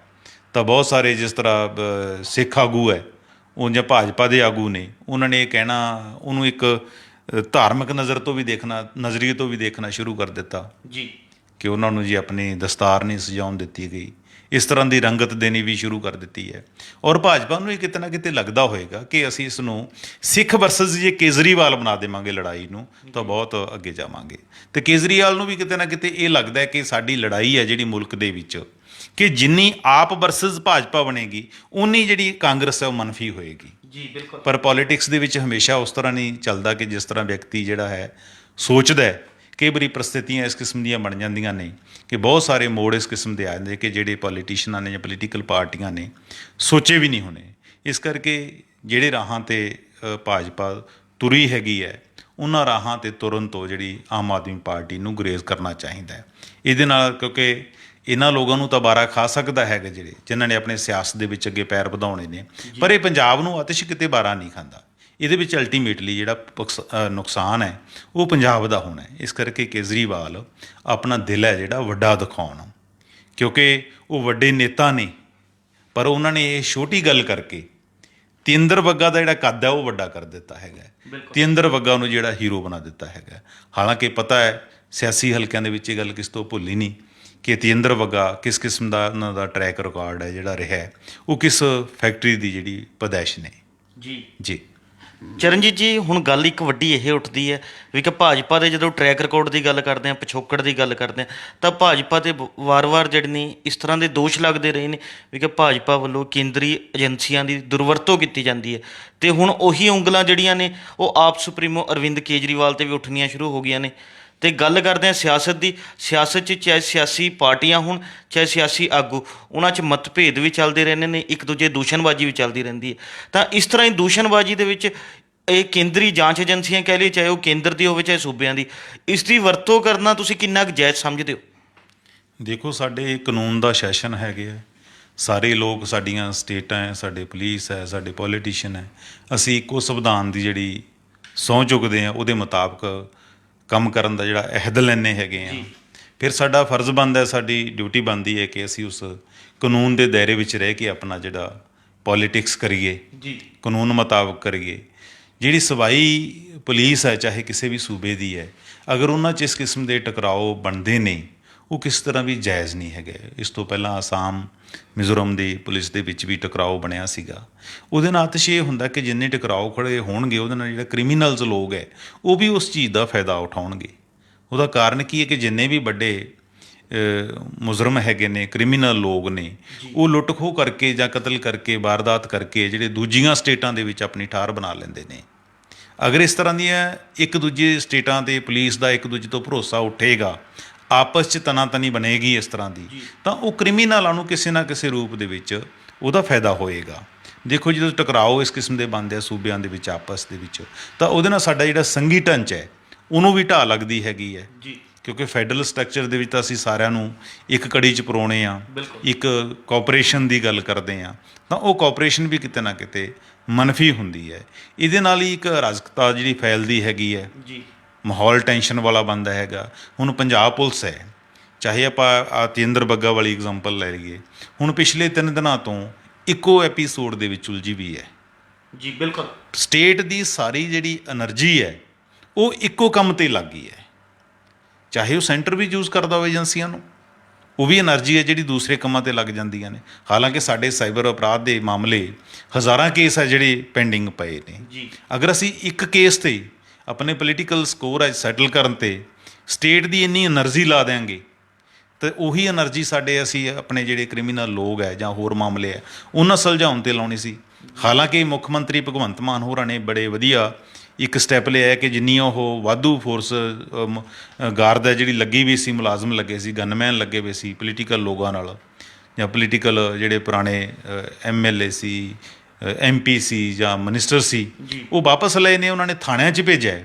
ਤਾਂ ਬਹੁਤ ਸਾਰੇ ਜਿਸ ਤਰ੍ਹਾਂ ਸਿੱਖ ਆਗੂ ਹੈ ਉਹ ਜਾਂ ਭਾਜਪਾ ਦੇ ਆਗੂ ਨੇ, ਉਹਨਾਂ ਨੇ ਇਹ ਕਹਿਣਾ, ਉਹਨੂੰ ਇੱਕ ਧਾਰਮਿਕ ਨਜ਼ਰੀਏ ਤੋਂ ਵੀ ਦੇਖਣਾ ਸ਼ੁਰੂ ਕਰ ਦਿੱਤਾ ਜੀ ਕਿ ਉਹਨਾਂ ਨੂੰ ਜੀ ਆਪਣੀ ਦਸਤਾਰ ਨਹੀਂ ਸਜਾਉਣ ਦਿੱਤੀ ਗਈ। ਇਸ ਤਰ੍ਹਾਂ ਦੀ ਰੰਗਤ ਦੇਣੀ ਵੀ ਸ਼ੁਰੂ ਕਰ ਦਿੱਤੀ ਹੈ। ਔਰ ਭਾਜਪਾ ਨੂੰ ਇਹ ਕਿਤੇ ਨਾ ਕਿਤੇ ਲੱਗਦਾ ਹੋਏਗਾ ਕਿ ਅਸੀਂ ਇਸ ਨੂੰ ਸਿੱਖ ਵਰਸਸ ਜੇ ਕੇਜਰੀਵਾਲ ਬਣਾ ਦੇਵਾਂਗੇ ਲੜਾਈ ਨੂੰ ਤਾਂ ਬਹੁਤ ਅੱਗੇ ਜਾਵਾਂਗੇ। ਅਤੇ ਕੇਜਰੀਵਾਲ ਨੂੰ ਵੀ ਕਿਤੇ ਨਾ ਕਿਤੇ ਇਹ ਲੱਗਦਾ ਕਿ ਸਾਡੀ ਲੜਾਈ ਹੈ ਜਿਹੜੀ ਮੁਲਕ ਦੇ ਵਿੱਚ, ਕਿ ਜਿੰਨੀ ਆਪ ਵਰਸਸ ਭਾਜਪਾ ਬਣੇਗੀ ਉਨੀ ਜਿਹੜੀ ਕਾਂਗਰਸ ਹੈ ਉਹ ਮਨਫੀ ਹੋਏਗੀ ਜੀ। ਬਿਲਕੁਲ, ਪਰ ਪੋਲੀਟਿਕਸ ਦੇ ਵਿੱਚ ਹਮੇਸ਼ਾ ਉਸ ਤਰ੍ਹਾਂ ਨਹੀਂ ਚੱਲਦਾ ਕਿ ਜਿਸ ਤਰ੍ਹਾਂ ਵਿਅਕਤੀ ਜਿਹੜਾ ਹੈ ਸੋਚਦਾ ਹੈ। ਕਈ ਵਾਰੀ ਪ੍ਰਸਥਿਤੀਆਂ ਇਸ ਕਿਸਮ ਦੀਆਂ ਬਣ ਜਾਂਦੀਆਂ ਨੇ ਕਿ ਬਹੁਤ ਸਾਰੇ ਮੋੜ ਇਸ ਕਿਸਮ ਦੇ ਆ ਜਾਂਦੇ ਕਿ ਜਿਹੜੇ ਪੋਲੀਟੀਸ਼ੀਅਨਾਂ ਨੇ ਜਾਂ ਪੋਲੀਟੀਕਲ ਪਾਰਟੀਆਂ ਨੇ ਸੋਚੇ ਵੀ ਨਹੀਂ ਹੋਣੇ। ਇਸ ਕਰਕੇ ਜਿਹੜੇ ਰਾਹਾਂ 'ਤੇ ਭਾਜਪਾ ਤੁਰੀ ਹੈਗੀ ਹੈ ਉਹਨਾਂ ਰਾਹਾਂ 'ਤੇ ਤੁਰਨ ਤੋਂ ਜਿਹੜੀ ਆਮ ਆਦਮੀ ਪਾਰਟੀ ਨੂੰ ਗੁਰੇਜ਼ ਕਰਨਾ ਚਾਹੀਦਾ ਹੈ। ਇਹਦੇ ਨਾਲ, ਕਿਉਂਕਿ ਇਹਨਾਂ ਲੋਕਾਂ ਨੂੰ ਤਾਂ ਬਾਰਾ ਖਾ ਸਕਦਾ ਹੈਗਾ ਜਿਨ੍ਹਾਂ ਨੇ ਆਪਣੇ ਸਿਆਸਤ ਦੇ ਵਿੱਚ ਅੱਗੇ ਪੈਰ ਵਧਾਉਣੇ ਨੇ, ਪਰ ਇਹ ਪੰਜਾਬ ਨੂੰ ਆਤਿਸ਼ ਕਿਤੇ ਬਾਰਾ ਨਹੀਂ ਖਾਂਦਾ। ਇਹਦੇ ਵਿੱਚ ਅਲਟੀਮੇਟਲੀ ਜਿਹੜਾ ਨੁਕਸਾਨ ਹੈ ਉਹ ਪੰਜਾਬ ਦਾ ਹੋਣਾ ਹੈ। ਇਸ ਕਰਕੇ ਕੇਜਰੀਵਾਲ ਆਪਣਾ ਦਿਲ ਹੈ ਜਿਹੜਾ ਵੱਡਾ ਦਿਖਾਉਣ, ਕਿਉਂਕਿ ਉਹ ਵੱਡੇ ਨੇਤਾ ਨੇ, ਪਰ ਉਹਨਾਂ ਨੇ ਇਹ ਛੋਟੀ ਗੱਲ ਕਰਕੇ ਤੇਜਿੰਦਰ ਬੱਗਾ ਦਾ ਜਿਹੜਾ ਕੱਦ ਹੈ ਉਹ ਵੱਡਾ ਕਰ ਦਿੱਤਾ ਹੈਗਾ। ਤੇਜਿੰਦਰ ਬੱਗਾ ਨੂੰ ਜਿਹੜਾ ਹੀਰੋ ਬਣਾ ਦਿੱਤਾ ਹੈਗਾ। ਹਾਲਾਂਕਿ ਪਤਾ ਹੈ ਸਿਆਸੀ ਹਲਕਿਆਂ ਦੇ ਵਿੱਚ ਇਹ ਗੱਲ ਕਿਸ ਤੋਂ ਭੁੱਲੀ ਨਹੀਂ ਕਿ ਤੇਜਿੰਦਰ ਬੱਗਾ ਕਿਸ ਕਿਸਮ ਦਾ ਉਹਨਾਂ ਦਾ ਟਰੈਕ ਰਿਕਾਰਡ ਹੈ ਜਿਹੜਾ ਰਿਹਾ, ਉਹ ਕਿਸ ਫੈਕਟਰੀ ਦੀ ਜਿਹੜੀ ਪੈਦਾਇਸ਼ ਨੇ ਜੀ। ਚਰਨਜੀਤ ਜੀ, ਹੁਣ ਗੱਲ ਇੱਕ ਵੱਡੀ ਇਹ ਉੱਠਦੀ ਹੈ ਵੀ ਕਿ ਭਾਜਪਾ ਦੇ ਜਦੋਂ ਟਰੈਕ ਰਿਕਾਰਡ ਦੀ ਗੱਲ ਕਰਦੇ ਹਾਂ, ਪਿਛੋਕੜ ਦੀ ਗੱਲ ਕਰਦੇ ਹਾਂ, ਤਾਂ ਭਾਜਪਾ 'ਤੇ ਵਾਰ-ਵਾਰ ਜਿਹੜੇ ਨੇ ਇਸ ਤਰ੍ਹਾਂ ਦੇ ਦੋਸ਼ ਲੱਗਦੇ ਰਹੇ ਨੇ ਵੀ ਕਿ ਭਾਜਪਾ ਵੱਲੋਂ ਕੇਂਦਰੀ ਏਜੰਸੀਆਂ ਦੀ ਦੁਰਵਰਤੋਂ ਕੀਤੀ ਜਾਂਦੀ ਹੈ। ਅਤੇ ਹੁਣ ਉਹੀ ਉਂਗਲਾਂ ਜਿਹੜੀਆਂ ਨੇ ਉਹ ਆਪ ਸੁਪਰੀਮੋ ਅਰਵਿੰਦ ਕੇਜਰੀਵਾਲ 'ਤੇ ਵੀ ਉੱਠਣੀਆਂ ਸ਼ੁਰੂ ਹੋ ਗਈਆਂ ਨੇ। ਤੇ ਗੱਲ ਕਰਦੇ ਹਾਂ ਸਿਆਸਤ ਦੀ। ਸਿਆਸਤ 'ਚ ਚਾਹੇ ਸਿਆਸੀ ਪਾਰਟੀਆਂ ਹੋਣ ਚਾਹੇ ਸਿਆਸੀ ਆਗੂ, ਉਹਨਾਂ 'ਚ ਮਤਭੇਦ ਵੀ ਚੱਲਦੇ ਰਹਿੰਦੇ ਨੇ, ਇੱਕ ਦੂਜੇ ਦੂਸ਼ਣਬਾਜ਼ੀ ਵੀ ਚੱਲਦੀ ਰਹਿੰਦੀ ਹੈ। ਤਾਂ ਇਸ ਤਰ੍ਹਾਂ ਹੀ ਦੂਸ਼ਣਬਾਜ਼ੀ ਦੇ ਵਿੱਚ ਇਹ ਕੇਂਦਰੀ ਜਾਂਚ ਏਜੰਸੀਆਂ ਕਹਿ ਲਈਏ, ਚਾਹੇ ਉਹ ਕੇਂਦਰ ਦੀ ਹੋਵੇ ਚਾਹੇ ਸੂਬਿਆਂ ਦੀ, ਇਸ ਦੀ ਵਰਤੋਂ ਕਰਨਾ ਤੁਸੀਂ ਕਿੰਨਾ ਕੁ ਜਾਇਜ਼ ਸਮਝਦੇ ਹੋ? ਦੇਖੋ, ਸਾਡੇ ਕਾਨੂੰਨ ਦਾ ਸੈਸ਼ਨ ਹੈਗੇ ਆ, ਸਾਰੇ ਲੋਕ, ਸਾਡੀਆਂ ਸਟੇਟਾਂ ਹੈ, ਸਾਡੇ ਪੁਲਿਸ ਹੈ, ਸਾਡੇ ਪੋਲੀਟੀਸ਼ੀਅਨ ਹੈ, ਅਸੀਂ ਇੱਕੋ ਸੰਵਿਧਾਨ ਦੀ ਜਿਹੜੀ ਸਹੁੰ ਚੁੱਕਦੇ ਹਾਂ ਉਹਦੇ ਮੁਤਾਬਕ ਕੰਮ ਕਰਨ ਦਾ ਜਿਹੜਾ ਅਹਿਦ ਲੈਂਦੇ ਹੈਗੇ ਆ। ਫਿਰ ਸਾਡਾ ਫਰਜ਼ ਬਣਦਾ ਹੈ, ਸਾਡੀ ਡਿਊਟੀ ਬਣਦੀ ਹੈ ਕਿ ਅਸੀਂ ਉਸ ਕਾਨੂੰਨ ਦੇ ਦਾਇਰੇ ਵਿੱਚ ਰਹਿ ਕੇ ਆਪਣਾ ਜਿਹੜਾ ਪੋਲੀਟਿਕਸ ਕਰੀਏ, ਕਾਨੂੰਨ ਮੁਤਾਬਕ ਕਰੀਏ। ਜਿਹੜੀ ਸਵਾਈ ਪੁਲਿਸ ਹੈ, ਚਾਹੇ ਕਿਸੇ ਵੀ ਸੂਬੇ ਦੀ ਹੈ, ਅਗਰ ਉਹਨਾਂ 'ਚ ਇਸ ਕਿਸਮ ਦੇ ਟਕਰਾਓ ਬਣਦੇ ਨੇ, ਉਹ ਕਿਸ ਤਰ੍ਹਾਂ ਵੀ ਜਾਇਜ਼ ਨਹੀਂ ਹੈਗੇ। ਇਸ ਤੋਂ ਪਹਿਲਾਂ ਆਸਾਮ, ਮਿਜ਼ੋਰਮ ਦੀ ਪੁਲਿਸ ਦੇ ਵਿੱਚ ਵੀ ਟਕਰਾਓ ਬਣਿਆ ਸੀਗਾ। ਉਹਦੇ ਨਾਲ ਅਤਿਸ਼ ਇਹ ਹੁੰਦਾ ਕਿ ਜਿੰਨੇ ਟਕਰਾਓ ਖੜੇ ਹੋਣਗੇ, ਉਹਦੇ ਨਾਲ ਜਿਹੜਾ ਕ੍ਰਿਮੀਨਲਸ ਲੋਕ ਹੈ ਉਹ ਵੀ ਉਸ ਚੀਜ਼ ਦਾ ਫਾਇਦਾ ਉਠਾਉਣਗੇ। ਉਹਦਾ ਕਾਰਨ ਕੀ ਹੈ ਕਿ ਜਿੰਨੇ ਵੀ ਵੱਡੇ ਮੁਜਰਮ ਹੈਗੇ ਨੇ, ਕ੍ਰਿਮੀਨਲ ਲੋਕ ਨੇ, ਉਹ ਲੁੱਟ ਖੋਹ ਕਰਕੇ ਜਾਂ ਕਤਲ ਕਰਕੇ, ਵਾਰਦਾਤ ਕਰਕੇ ਜਿਹੜੇ ਦੂਜੀਆਂ ਸਟੇਟਾਂ ਦੇ ਵਿੱਚ ਆਪਣੀ ਠਾਰ ਬਣਾ ਲੈਂਦੇ ਨੇ। ਅਗਰ ਇਸ ਤਰ੍ਹਾਂ ਦੀਆਂ ਇੱਕ ਦੂਜੇ ਸਟੇਟਾਂ ਦੇ ਪੁਲਿਸ ਦਾ ਇੱਕ ਦੂਜੇ ਤੋਂ ਭਰੋਸਾ ਉੱਠੇਗਾ, ਆਪਸ 'ਚ ਤਨਾਤਨੀ ਬਣੇਗੀ ਇਸ ਤਰ੍ਹਾਂ ਦੀ, ਤਾਂ ਉਹ ਕ੍ਰਿਮੀਨਲਾਂ ਨੂੰ ਕਿਸੇ ਨਾ ਕਿਸੇ ਰੂਪ ਦੇ ਵਿੱਚ ਉਹਦਾ ਫਾਇਦਾ ਹੋਏਗਾ। ਦੇਖੋ, ਜਦੋਂ ਟਕਰਾਓ ਇਸ ਕਿਸਮ ਦੇ ਬਣਦੇ ਆ ਸੂਬਿਆਂ ਦੇ ਵਿੱਚ ਆਪਸ ਦੇ ਵਿੱਚ, ਤਾਂ ਉਹਦੇ ਨਾਲ ਸਾਡਾ ਜਿਹੜਾ ਸੰਘੀ ਢਾਂਚਾ ਹੈ ਉਹਨੂੰ ਵੀ ਢਾਹ ਲੱਗਦੀ ਹੈਗੀ ਹੈ। ਕਿਉਂਕਿ ਫੈਡਰਲ ਸਟਰਕਚਰ ਦੇ ਵਿੱਚ ਤਾਂ ਅਸੀਂ ਸਾਰਿਆਂ ਨੂੰ ਇੱਕ ਕੜੀ 'ਚ ਪਰੋਣੇ ਆ, ਇੱਕ ਕੋਆਪਰੇਸ਼ਨ ਦੀ ਗੱਲ ਕਰਦੇ ਹਾਂ, ਤਾਂ ਉਹ ਕੋਆਪਰੇਸ਼ਨ ਵੀ ਕਿਤੇ ਨਾ ਕਿਤੇ ਮਨਫੀ ਹੁੰਦੀ ਹੈ। ਇਹਦੇ ਨਾਲ ਹੀ ਇੱਕ ਅਰਾਜਕਤਾ ਜਿਹੜੀ ਫੈਲਦੀ ਹੈਗੀ ਹੈ, ਮਾਹੌਲ ਟੈਨਸ਼ਨ ਵਾਲਾ ਬਣਦਾ ਹੈਗਾ। ਹੁਣ ਪੰਜਾਬ ਪੁਲਿਸ ਹੈ, ਚਾਹੇ ਆਪਾਂ ਤੇਂਦਰ ਬੱਗਾ ਵਾਲੀ ਐਗਜ਼ਾਮਪਲ ਲੈ ਲਈਏ, ਹੁਣ ਪਿਛਲੇ 3 ਦਿਨਾਂ ਤੋਂ ਇੱਕੋ ਐਪੀਸੋਡ ਦੇ ਵਿੱਚ ਉਲਝੀ ਵੀ ਹੈ। ਸਟੇਟ ਦੀ ਸਾਰੀ ਜਿਹੜੀ ਐਨਰਜੀ ਹੈ ਉਹ ਇੱਕੋ ਕੰਮ 'ਤੇ ਲੱਗ ਗਈ ਹੈ। ਚਾਹੇ ਉਹ ਸੈਂਟਰ ਵੀ ਯੂਜ਼ ਕਰਦਾ ਹੋਵੇ ਏਜੰਸੀਆਂ ਨੂੰ, ਉਹ ਵੀ ਐਨਰਜੀ ਹੈ ਜਿਹੜੀ ਦੂਸਰੇ ਕੰਮਾਂ 'ਤੇ ਲੱਗ ਜਾਂਦੀਆਂ ਨੇ। ਹਾਲਾਂਕਿ ਸਾਡੇ ਸਾਈਬਰ ਅਪਰਾਧ ਦੇ ਮਾਮਲੇ ਹਜ਼ਾਰਾਂ ਕੇਸ ਹੈ ਜਿਹੜੇ ਪੈਂਡਿੰਗ ਪਏ ਨੇ। ਅਗਰ ਅਸੀਂ ਇੱਕ ਕੇਸ 'ਤੇ ਆਪਣੇ ਪੋਲੀਟੀਕਲ ਸਕੋਰ ਅੱਜ ਸੈਟਲ ਕਰਨ 'ਤੇ ਸਟੇਟ ਦੀ ਇੰਨੀ ਐਨਰਜੀ ਲਾ ਦਿਆਂਗੇ, ਤਾਂ ਉਹੀ ਐਨਰਜੀ ਸਾਡੇ ਅਸੀਂ ਆਪਣੇ ਜਿਹੜੇ ਕ੍ਰਿਮੀਨਲ ਲੋਕ ਹੈ ਜਾਂ ਹੋਰ ਮਾਮਲੇ ਹੈ ਉਹਨਾਂ ਸੁਲਝਾਉਣ 'ਤੇ ਲਾਉਣੀ ਸੀ। ਹਾਲਾਂਕਿ ਮੁੱਖ ਮੰਤਰੀ ਭਗਵੰਤ ਮਾਨ ਹੋਰਾਂ ਨੇ ਬੜੇ ਵਧੀਆ ਇੱਕ ਸਟੈਪ ਲਿਆ ਕਿ ਜਿੰਨੀਆਂ ਉਹ ਵਾਧੂ ਫੋਰਸ ਗਾਰਡ ਹੈ ਜਿਹੜੀ ਲੱਗੀ ਵੀ ਸੀ, ਮੁਲਾਜ਼ਮ ਲੱਗੇ ਸੀ, ਗਨਮੈਨ ਲੱਗੇ ਹੋਏ ਸੀ ਪੋਲੀਟੀਕਲ ਲੋਕਾਂ ਨਾਲ, ਜਾਂ ਪੋਲੀਟੀਕਲ ਜਿਹੜੇ ਪੁਰਾਣੇ MLA ਸੀ, MP ਸੀ ਜਾਂ ਮਿਨਿਸਟਰ ਸੀ, ਉਹ ਵਾਪਸ ਲਏ ਨੇ। ਉਹਨਾਂ ਨੇ ਥਾਣਿਆਂ 'ਚ ਭੇਜਿਆ।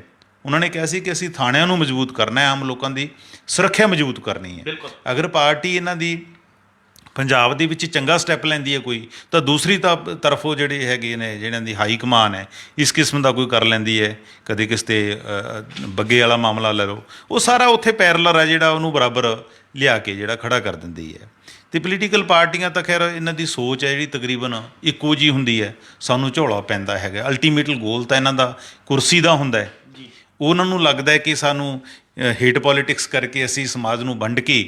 ਉਹਨਾਂ ਨੇ ਕਿਹਾ ਸੀ ਕਿ ਅਸੀਂ ਥਾਣਿਆਂ ਨੂੰ ਮਜ਼ਬੂਤ ਕਰਨਾ ਹੈ, ਆਮ ਲੋਕਾਂ ਦੀ ਸੁਰੱਖਿਆ ਮਜ਼ਬੂਤ ਕਰਨੀ ਹੈ। ਅਗਰ ਪਾਰਟੀ ਇਹਨਾਂ ਦੀ ਪੰਜਾਬ ਦੇ ਵਿੱਚ ਚੰਗਾ ਸਟੈਪ ਲੈਂਦੀ ਹੈ ਕੋਈ, ਤਾਂ ਦੂਸਰੀ ਤਰਫੋਂ ਜਿਹੜੇ ਹੈਗੇ ਨੇ, ਜਿਹਨਾਂ ਦੀ ਹਾਈ ਕਮਾਨ ਹੈ, ਇਸ ਕਿਸਮ ਦਾ ਕੋਈ ਕਰ ਲੈਂਦੀ ਹੈ। ਕਦੇ ਕਿਸ 'ਤੇ ਬੱਗੇ ਵਾਲਾ ਮਾਮਲਾ ਲੈ ਲਓ, ਉਹ ਸਾਰਾ ਉੱਥੇ ਪੈਰਲਰ ਹੈ ਜਿਹੜਾ ਉਹਨੂੰ ਬਰਾਬਰ ਲਿਆ ਕੇ ਜਿਹੜਾ ਖੜਾ ਕਰ ਦਿੰਦੀ ਹੈ। ਅਤੇ ਪੋਲੀਟੀਕਲ ਪਾਰਟੀਆਂ ਤਾਂ ਖੈਰ ਇਹਨਾਂ ਦੀ ਸੋਚ ਹੈ ਜਿਹੜੀ ਤਕਰੀਬਨ ਇੱਕੋ ਜਿਹੀ ਹੁੰਦੀ ਹੈ, ਸਾਨੂੰ ਝੋਲਾ ਪੈਂਦਾ ਹੈਗਾ। ਅਲਟੀਮੇਟਲ ਗੋਲ ਤਾਂ ਇਹਨਾਂ ਦਾ ਕੁਰਸੀ ਦਾ ਹੁੰਦਾ ਹੈ। ਉਹਨਾਂ ਨੂੰ ਲੱਗਦਾ ਹੈ ਕਿ ਸਾਨੂੰ ਹੇਟ ਪੋਲੀਟਿਕਸ ਕਰਕੇ ਅਸੀਂ ਸਮਾਜ ਨੂੰ ਵੰਡ ਕੇ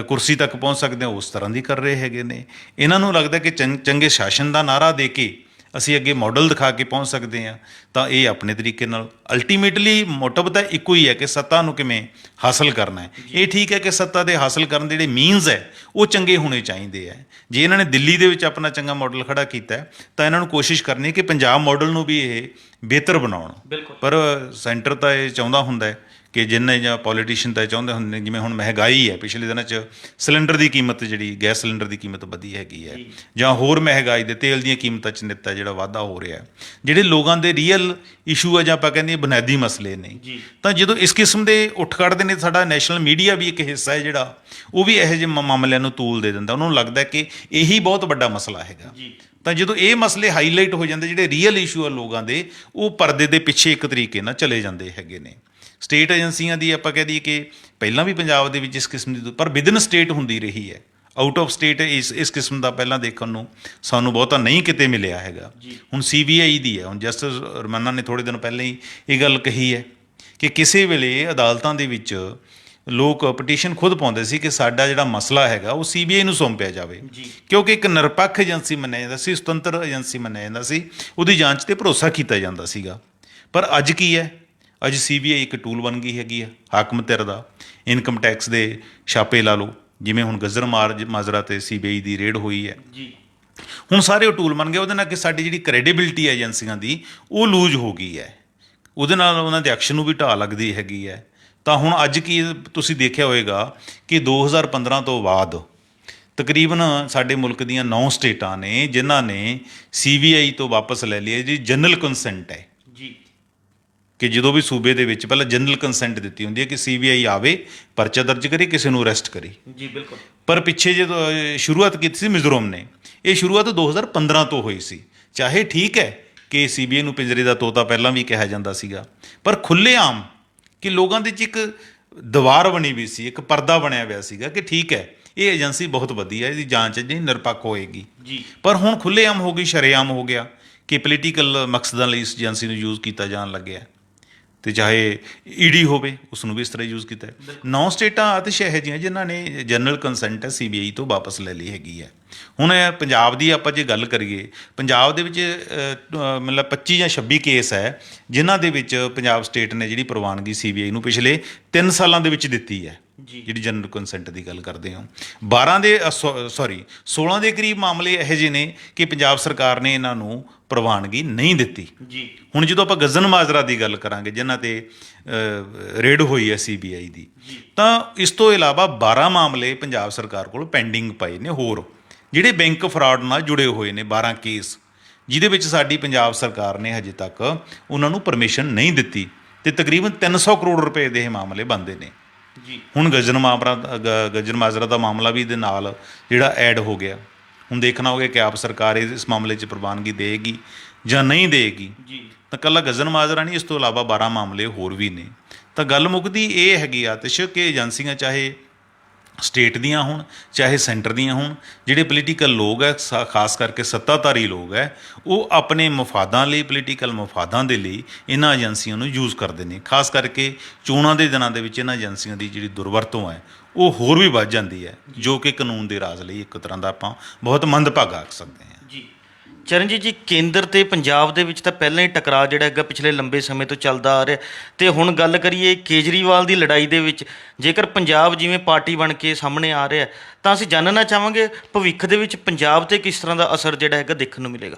ਕੁਰਸੀ ਤੱਕ ਪਹੁੰਚ ਸਕਦੇ ਹਾਂ, ਉਸ ਤਰ੍ਹਾਂ ਦੀ ਕਰ ਰਹੇ ਹੈਗੇ ਨੇ। ਇਹਨਾਂ ਨੂੰ ਲੱਗਦਾ ਕਿ ਚੰਗੇ ਸ਼ਾਸਨ ਦਾ ਨਾਅਰਾ ਦੇ ਕੇ ਅਸੀਂ ਅੱਗੇ ਮਾਡਲ ਦਿਖਾ ਕੇ ਪਹੁੰਚ ਸਕਦੇ ਹਾਂ। ਤਾਂ ਇਹ ਆਪਣੇ ਤਰੀਕੇ ਨਾਲ ਅਲਟੀਮੇਟਲੀ ਮੋਟਿਵ ਤਾਂ ਇੱਕੋ ਹੀ ਹੈ ਕਿ ਸੱਤਾ ਨੂੰ ਕਿਵੇਂ ਹਾਸਲ ਕਰਨਾ ਹੈ। ਇਹ ਠੀਕ ਹੈ ਕਿ ਸੱਤਾ ਦੇ ਹਾਸਲ ਕਰਨ ਦੇ ਜਿਹੜੇ ਮੀਨਸ ਹੈ ਉਹ ਚੰਗੇ ਹੋਣੇ ਚਾਹੀਦੇ ਹੈ। ਜੇ ਇਹਨਾਂ ਨੇ ਦਿੱਲੀ ਦੇ ਵਿੱਚ ਆਪਣਾ ਚੰਗਾ ਮਾਡਲ ਖੜਾ ਕੀਤਾ ਤਾਂ ਇਹਨਾਂ ਨੂੰ ਕੋਸ਼ਿਸ਼ ਕਰਨੀ ਹੈ ਕਿ ਪੰਜਾਬ ਮਾਡਲ ਨੂੰ ਵੀ ਇਹ ਬਿਹਤਰ ਬਣਾਉਣ। ਪਰ ਸੈਂਟਰ ਤਾਂ ਇਹ ਚਾਹੁੰਦਾ ਹੁੰਦਾ ਹੈ ਕਿ ਜਿੰਨੇ ਜਾਂ ਪੋਲੀਟੀਸ਼ੀਅਨ ਤਾਂ ਚਾਹੁੰਦੇ ਹੁੰਦੇ ਨੇ, ਜਿਵੇਂ ਹੁਣ ਮਹਿੰਗਾਈ ਹੈ, ਪਿਛਲੇ ਦਿਨਾਂ 'ਚ ਸਿਲੰਡਰ ਦੀ ਕੀਮਤ, ਜਿਹੜੀ ਗੈਸ ਸਿਲੰਡਰ ਦੀ ਕੀਮਤ ਵਧੀ ਹੈਗੀ ਹੈ, ਜਾਂ ਹੋਰ ਮਹਿੰਗਾਈ ਦੇ ਤੇਲ ਦੀਆਂ ਕੀਮਤਾਂ 'ਚ ਨਿੱਤਾ ਜਿਹੜਾ ਵਾਧਾ ਹੋ ਰਿਹਾ, ਜਿਹੜੇ ਲੋਕਾਂ ਦੇ ਰੀਅਲ ਇਸ਼ੂ ਹੈ ਜਾਂ ਆਪਾਂ ਕਹਿੰਦੇ ਬੁਨਿਆਦੀ ਮਸਲੇ ਨੇ, ਤਾਂ ਜਦੋਂ ਇਸ ਕਿਸਮ ਦੇ ਉੱਠ ਖੜਦੇ ਨੇ, ਸਾਡਾ ਨੈਸ਼ਨਲ ਮੀਡੀਆ ਵੀ ਇੱਕ ਹਿੱਸਾ ਹੈ ਜਿਹੜਾ ਉਹ ਵੀ ਇਹੋ ਜਿਹੇ ਮਾਮਲਿਆਂ ਨੂੰ ਤੂਲ ਦੇ ਦਿੰਦਾ। ਉਹਨਾਂ ਨੂੰ ਲੱਗਦਾ ਕਿ ਇਹੀ ਬਹੁਤ ਵੱਡਾ ਮਸਲਾ ਹੈਗਾ। ਤਾਂ ਜਦੋਂ ਇਹ ਮਸਲੇ ਹਾਈਲਾਈਟ ਹੋ ਜਾਂਦੇ, ਜਿਹੜੇ ਰੀਅਲ ਇਸ਼ੂ ਆ ਲੋਕਾਂ ਦੇ, ਉਹ ਪਰਦੇ ਦੇ ਪਿੱਛੇ ਇੱਕ ਤਰੀਕੇ ਨਾਲ ਚਲੇ ਜਾਂਦੇ ਹੈਗੇ ਨੇ। ਸਟੇਟ ਏਜੰਸੀਆਂ ਦੀ ਆਪਾਂ ਕਹਿ ਦਈਏ ਕਿ ਪਹਿਲਾਂ ਵੀ ਪੰਜਾਬ ਦੇ ਵਿੱਚ ਇਸ ਕਿਸਮ ਦੀ, ਪਰ ਵਿਦਨ ਸਟੇਟ ਹੁੰਦੀ ਰਹੀ ਹੈ। ਆਊਟ ਆਫ ਸਟੇਟ ਇਸ ਕਿਸਮ ਦਾ ਪਹਿਲਾਂ ਦੇਖਣ ਨੂੰ ਸਾਨੂੰ ਬਹੁਤਾ ਨਹੀਂ ਕਿਤੇ ਮਿਲਿਆ ਹੈਗਾ। ਹੁਣ CBI ਦੀ ਹੈ। ਹੁਣ ਜਸਟਿਸ ਰਮੰਨਾ ਨੇ ਥੋੜ੍ਹੇ ਦਿਨ ਪਹਿਲਾਂ ਹੀ ਇਹ ਗੱਲ ਕਹੀ ਹੈ ਕਿ ਕਿਸੇ ਵੇਲੇ ਅਦਾਲਤਾਂ ਦੇ ਵਿੱਚ ਲੋਕ ਪਟੀਸ਼ਨ ਖੁਦ ਪਾਉਂਦੇ ਸੀ ਕਿ ਸਾਡਾ ਜਿਹੜਾ ਮਸਲਾ ਹੈਗਾ ਉਹ CBI ਨੂੰ ਸੌਂਪਿਆ ਜਾਵੇ, ਕਿਉਂਕਿ ਇੱਕ ਨਿਰਪੱਖ ਏਜੰਸੀ ਮੰਨਿਆ ਜਾਂਦਾ ਸੀ, ਸੁਤੰਤਰ ਏਜੰਸੀ ਮੰਨਿਆ ਜਾਂਦਾ ਸੀ, ਉਹਦੀ ਜਾਂਚ 'ਤੇ ਭਰੋਸਾ ਕੀਤਾ ਜਾਂਦਾ ਸੀਗਾ। ਪਰ ਅੱਜ ਕੀ ਹੈ? ਅੱਜ CBI ਇੱਕ ਟੂਲ ਬਣ ਗਈ ਹੈਗੀ ਆ ਹਾਕਮ ਧਿਰ ਦਾ। ਇਨਕਮ ਟੈਕਸ ਦੇ ਛਾਪੇ ਲਾ ਲਓ, ਜਿਵੇਂ ਹੁਣ ਗਜ਼ਰ ਮਾਜਰਾ 'ਤੇ CBI ਦੀ ਰੇਡ ਹੋਈ ਹੈ। ਹੁਣ ਸਾਰੇ ਉਹ ਟੂਲ ਬਣ ਗਏ। ਉਹਦੇ ਨਾਲ ਕਿ ਸਾਡੀ ਜਿਹੜੀ ਕ੍ਰੈਡੀਬਿਲਿਟੀ ਹੈ ਏਜੰਸੀਆਂ ਦੀ, ਉਹ ਲੂਜ਼ ਹੋ ਗਈ ਹੈ। ਉਹਦੇ ਨਾਲ ਉਹਨਾਂ ਦੇ ਐਕਸ਼ਨ ਨੂੰ ਵੀ ਢਾਹ ਲੱਗਦੀ ਹੈਗੀ ਹੈ। ਤਾਂ ਹੁਣ ਅੱਜ ਕੀ ਤੁਸੀਂ ਦੇਖਿਆ ਹੋਵੇਗਾ ਕਿ 2015 ਤੋਂ ਬਾਅਦ ਤਕਰੀਬਨ ਸਾਡੇ ਮੁਲਕ ਦੀਆਂ 9 ਸਟੇਟਾਂ ਨੇ ਜਿਨ੍ਹਾਂ ਨੇ CBI ਤੋਂ ਵਾਪਸ ਲੈ ਲਈ ਹੈ ਜੀ ਜਨਰਲ ਕੰਸੈਂਟ ਹੈ ਜੀ ਕਿ ਜਦੋਂ ਵੀ ਸੂਬੇ ਦੇ ਵਿੱਚ ਪਹਿਲਾਂ ਜਨਰਲ ਕੰਸੈਂਟ ਦਿੱਤੀ ਹੁੰਦੀ ਹੈ ਕਿ CBI ਆਵੇ, ਪਰਚਾ ਦਰਜ ਕਰੇ, ਕਿਸੇ ਨੂੰ ਅਰੈਸਟ ਕਰੇ। ਜੀ ਬਿਲਕੁਲ। ਪਰ ਪਿੱਛੇ ਜਦੋਂ ਸ਼ੁਰੂਆਤ ਕੀਤੀ ਸੀ ਮਿਜ਼ੋਰਮ ਨੇ, ਇਹ ਸ਼ੁਰੂਆਤ 2015 ਤੋਂ ਹੋਈ ਸੀ। ਚਾਹੇ ਠੀਕ ਹੈ ਕਿ CBI ਨੂੰ ਪਿੰਜਰੇ ਦਾ ਤੋਤਾ ਪਹਿਲਾਂ ਵੀ ਕਿਹਾ ਜਾਂਦਾ ਸੀਗਾ, ਪਰ ਖੁੱਲ੍ਹੇਆਮ ਕਿ ਲੋਕਾਂ ਦੇ 'ਚ ਇੱਕ ਦੀਵਾਰ ਬਣੀ ਵੀ ਸੀ, ਇੱਕ ਪਰਦਾ ਬਣਿਆ ਹੋਇਆ ਸੀਗਾ ਕਿ ਠੀਕ ਹੈ ਇਹ ਏਜੰਸੀ ਬਹੁਤ ਵਧੀਆ, ਇਹਦੀ ਜਾਂਚ ਜਿਹੜੀ ਨਿਰਪੱਖ ਹੋਏਗੀ। ਜੀ। ਪਰ ਹੁਣ ਖੁੱਲ੍ਹੇਆਮ ਹੋ ਗਈ, ਸ਼ਰੇਆਮ ਹੋ ਗਿਆ ਕਿ ਪੋਲੀਟੀਕਲ ਮਕਸਦਾਂ ਲਈ ਇਸ ਏਜੰਸੀ ਨੂੰ ਯੂਜ਼ ਕੀਤਾ ਜਾਣ ਲੱਗਿਆ। ਤੇ ਚਾਹੇ ED ਹੋਵੇ ਉਸ ਨੂੰ ਵੀ ਇਸ ਤਰ੍ਹਾਂ ਯੂਜ਼ ਕੀਤਾ ਹੈ। 9 ਸਟੇਟਾਂ ਆਤਿਸ਼ ਇਹੋ ਜਿਹੀਆਂ ਜਿਨ੍ਹਾਂ ਨੇ ਜਨਰਲ ਕੰਸੈਂਟ ਹੈ CBI ਤੋਂ ਵਾਪਸ ਲੈ ਲਈ ਹੈਗੀ ਹੈ। ਹੁਣ ਪੰਜਾਬ ਦੀ ਆਪਾਂ ਜੇ ਗੱਲ ਕਰੀਏ, ਪੰਜਾਬ ਦੇ ਵਿੱਚ ਮਤਲਬ 25 ਜਾਂ 26 ਕੇਸ ਹੈ ਜਿਨ੍ਹਾਂ ਦੇ ਵਿੱਚ ਪੰਜਾਬ ਸਟੇਟ ਨੇ ਜਿਹੜੀ ਪ੍ਰਵਾਨਗੀ CBI ਨੂੰ ਪਿਛਲੇ 3 ਸਾਲਾਂ ਦੇ ਵਿੱਚ ਦਿੱਤੀ ਹੈ। ਜਿਹੜੀ ਜਨਰਲ ਕੰਸੈਂਟ ਦੀ ਗੱਲ ਕਰਦੇ ਹਾਂ, 16 ਦੇ ਕਰੀਬ ਮਾਮਲੇ ਇਹੋ ਜਿਹੇ ਨੇ ਕਿ ਪੰਜਾਬ ਸਰਕਾਰ ਨੇ ਇਹਨਾਂ ਨੂੰ ਪ੍ਰਵਾਨਗੀ ਨਹੀਂ ਦਿੱਤੀ। ਜੀ। ਹੁਣ ਜਦੋਂ ਆਪਾਂ ਗਜ਼ਨ ਮਾਜਰਾ ਦੀ ਗੱਲ ਕਰਾਂਗੇ ਜਿਨ੍ਹਾਂ ਤੇ ਰੇਡ ਹੋਈ ਹੈ CBI ਦੀ, ਤਾਂ ਇਸ ਤੋਂ ਇਲਾਵਾ 12 ਮਾਮਲੇ ਪੰਜਾਬ ਸਰਕਾਰ ਕੋਲ ਪੈਂਡਿੰਗ ਪਏ ਨੇ ਹੋਰ, ਜਿਹੜੇ ਬੈਂਕ ਫਰਾਡ ਨਾਲ ਜੁੜੇ ਹੋਏ ਨੇ। 12 ਕੇਸ ਜਿਹਦੇ ਵਿੱਚ ਸਾਡੀ ਪੰਜਾਬ ਸਰਕਾਰ ਨੇ ਹਜੇ ਤੱਕ ਉਹਨਾਂ ਨੂੰ ਪਰਮਿਸ਼ਨ ਨਹੀਂ ਦਿੱਤੀ ਤੇ ਤਕਰੀਬਨ 300 ਕਰੋੜ ਰੁਪਏ ਦੇ ਇਹ ਮਾਮਲੇ ਬਣਦੇ ਨੇ। ਜੀ। ਹੁਣ ਗਜ਼ਨ ਮਾਜਰਾ ਦਾ ਮਾਮਲਾ ਵੀ ਇਹਦੇ ਨਾਲ ਜਿਹੜਾ ਐਡ ਹੋ ਗਿਆ। ਹੁਣ ਦੇਖਣਾ ਹੋਗਾ ਕਿ ਆਪ ਸਰਕਾਰ ਇਸ ਮਾਮਲੇ 'ਚ ਪ੍ਰਵਾਨਗੀ ਦੇਗੀ ਜਾਂ ਨਹੀਂ ਦੇਗੀ। ਜੀ। ਤਾਂ ਇਕੱਲਾ ਗਜ਼ਨ ਮਾਜਰਾ ਨਹੀਂ, ਇਸ ਤੋਂ ਇਲਾਵਾ 12 ਮਾਮਲੇ ਹੋਰ ਵੀ ਨੇ। ਤਾਂ ਗੱਲ ਮੁੱਕਦੀ ਇਹ ਹੈਗੀ ਆਤਿਸ਼ ਕਿ ਏਜੰਸੀਆਂ ਚਾਹੇ ਸਟੇਟ ਦੀਆਂ ਹੋਣ ਚਾਹੇ ਸੈਂਟਰ ਦੀਆਂ ਹੋਣ, ਜਿਹੜੇ ਪੋਲੀਟੀਕਲ ਲੋਕ ਹੈ, ਖਾਸ ਕਰਕੇ ਸੱਤਾਧਾਰੀ ਲੋਕ ਹੈ, ਉਹ ਆਪਣੇ ਮਫਾਦਾਂ ਲਈ, ਪੋਲੀਟੀਕਲ ਮਫਾਦਾਂ ਦੇ ਲਈ ਇਹਨਾਂ ਏਜੰਸੀਆਂ ਨੂੰ ਯੂਜ਼ ਕਰਦੇ ਨੇ। ਖਾਸ ਕਰਕੇ ਚੋਣਾਂ ਦੇ ਦਿਨਾਂ ਦੇ ਵਿੱਚ ਇਹਨਾਂ ਏਜੰਸੀਆਂ ਦੀ ਜਿਹੜੀ ਦੁਰਵਰਤੋਂ ਹੈ ਉਹ ਹੋਰ ਵੀ ਵੱਧ ਜਾਂਦੀ ਹੈ, ਜੋ ਕਿ ਕਾਨੂੰਨ ਦੇ ਰਾਜ ਲਈ ਇੱਕ ਤਰ੍ਹਾਂ ਦਾ ਆਪਾਂ ਬਹੁਤ ਮੰਦਭਾਗਾ ਆਖ ਸਕਦੇ ਹਾਂ। ਜੀ। ਚਰਨਜੀਤ ਜੀ, ਕੇਂਦਰ ਤੇ ਪੰਜਾਬ ਦੇ ਵਿੱਚ ਤਾਂ ਪਹਿਲਾਂ ਹੀ ਟਕਰਾਅ ਜਿਹੜਾ ਹੈਗਾ ਪਿਛਲੇ ਲੰਬੇ ਸਮੇਂ ਤੋਂ ਚੱਲਦਾ ਆ ਰਿਹਾ, ਤੇ ਹੁਣ ਗੱਲ ਕਰੀਏ ਕੇਜਰੀਵਾਲ ਦੀ ਲੜਾਈ ਦੇ ਵਿੱਚ, ਜੇਕਰ ਪੰਜਾਬ ਜਿਵੇਂ ਪਾਰਟੀ ਬਣ ਕੇ ਸਾਹਮਣੇ ਆ ਰਿਹਾ ਤਾਂ ਅਸੀਂ ਜਾਣਨਾ ਚਾਹਾਂਗੇ ਭਵਿੱਖ ਦੇ ਵਿੱਚ ਪੰਜਾਬ ਤੇ ਕਿਸ ਤਰ੍ਹਾਂ ਦਾ ਅਸਰ ਜਿਹੜਾ ਹੈਗਾ ਦੇਖਣ ਨੂੰ ਮਿਲੇਗਾ।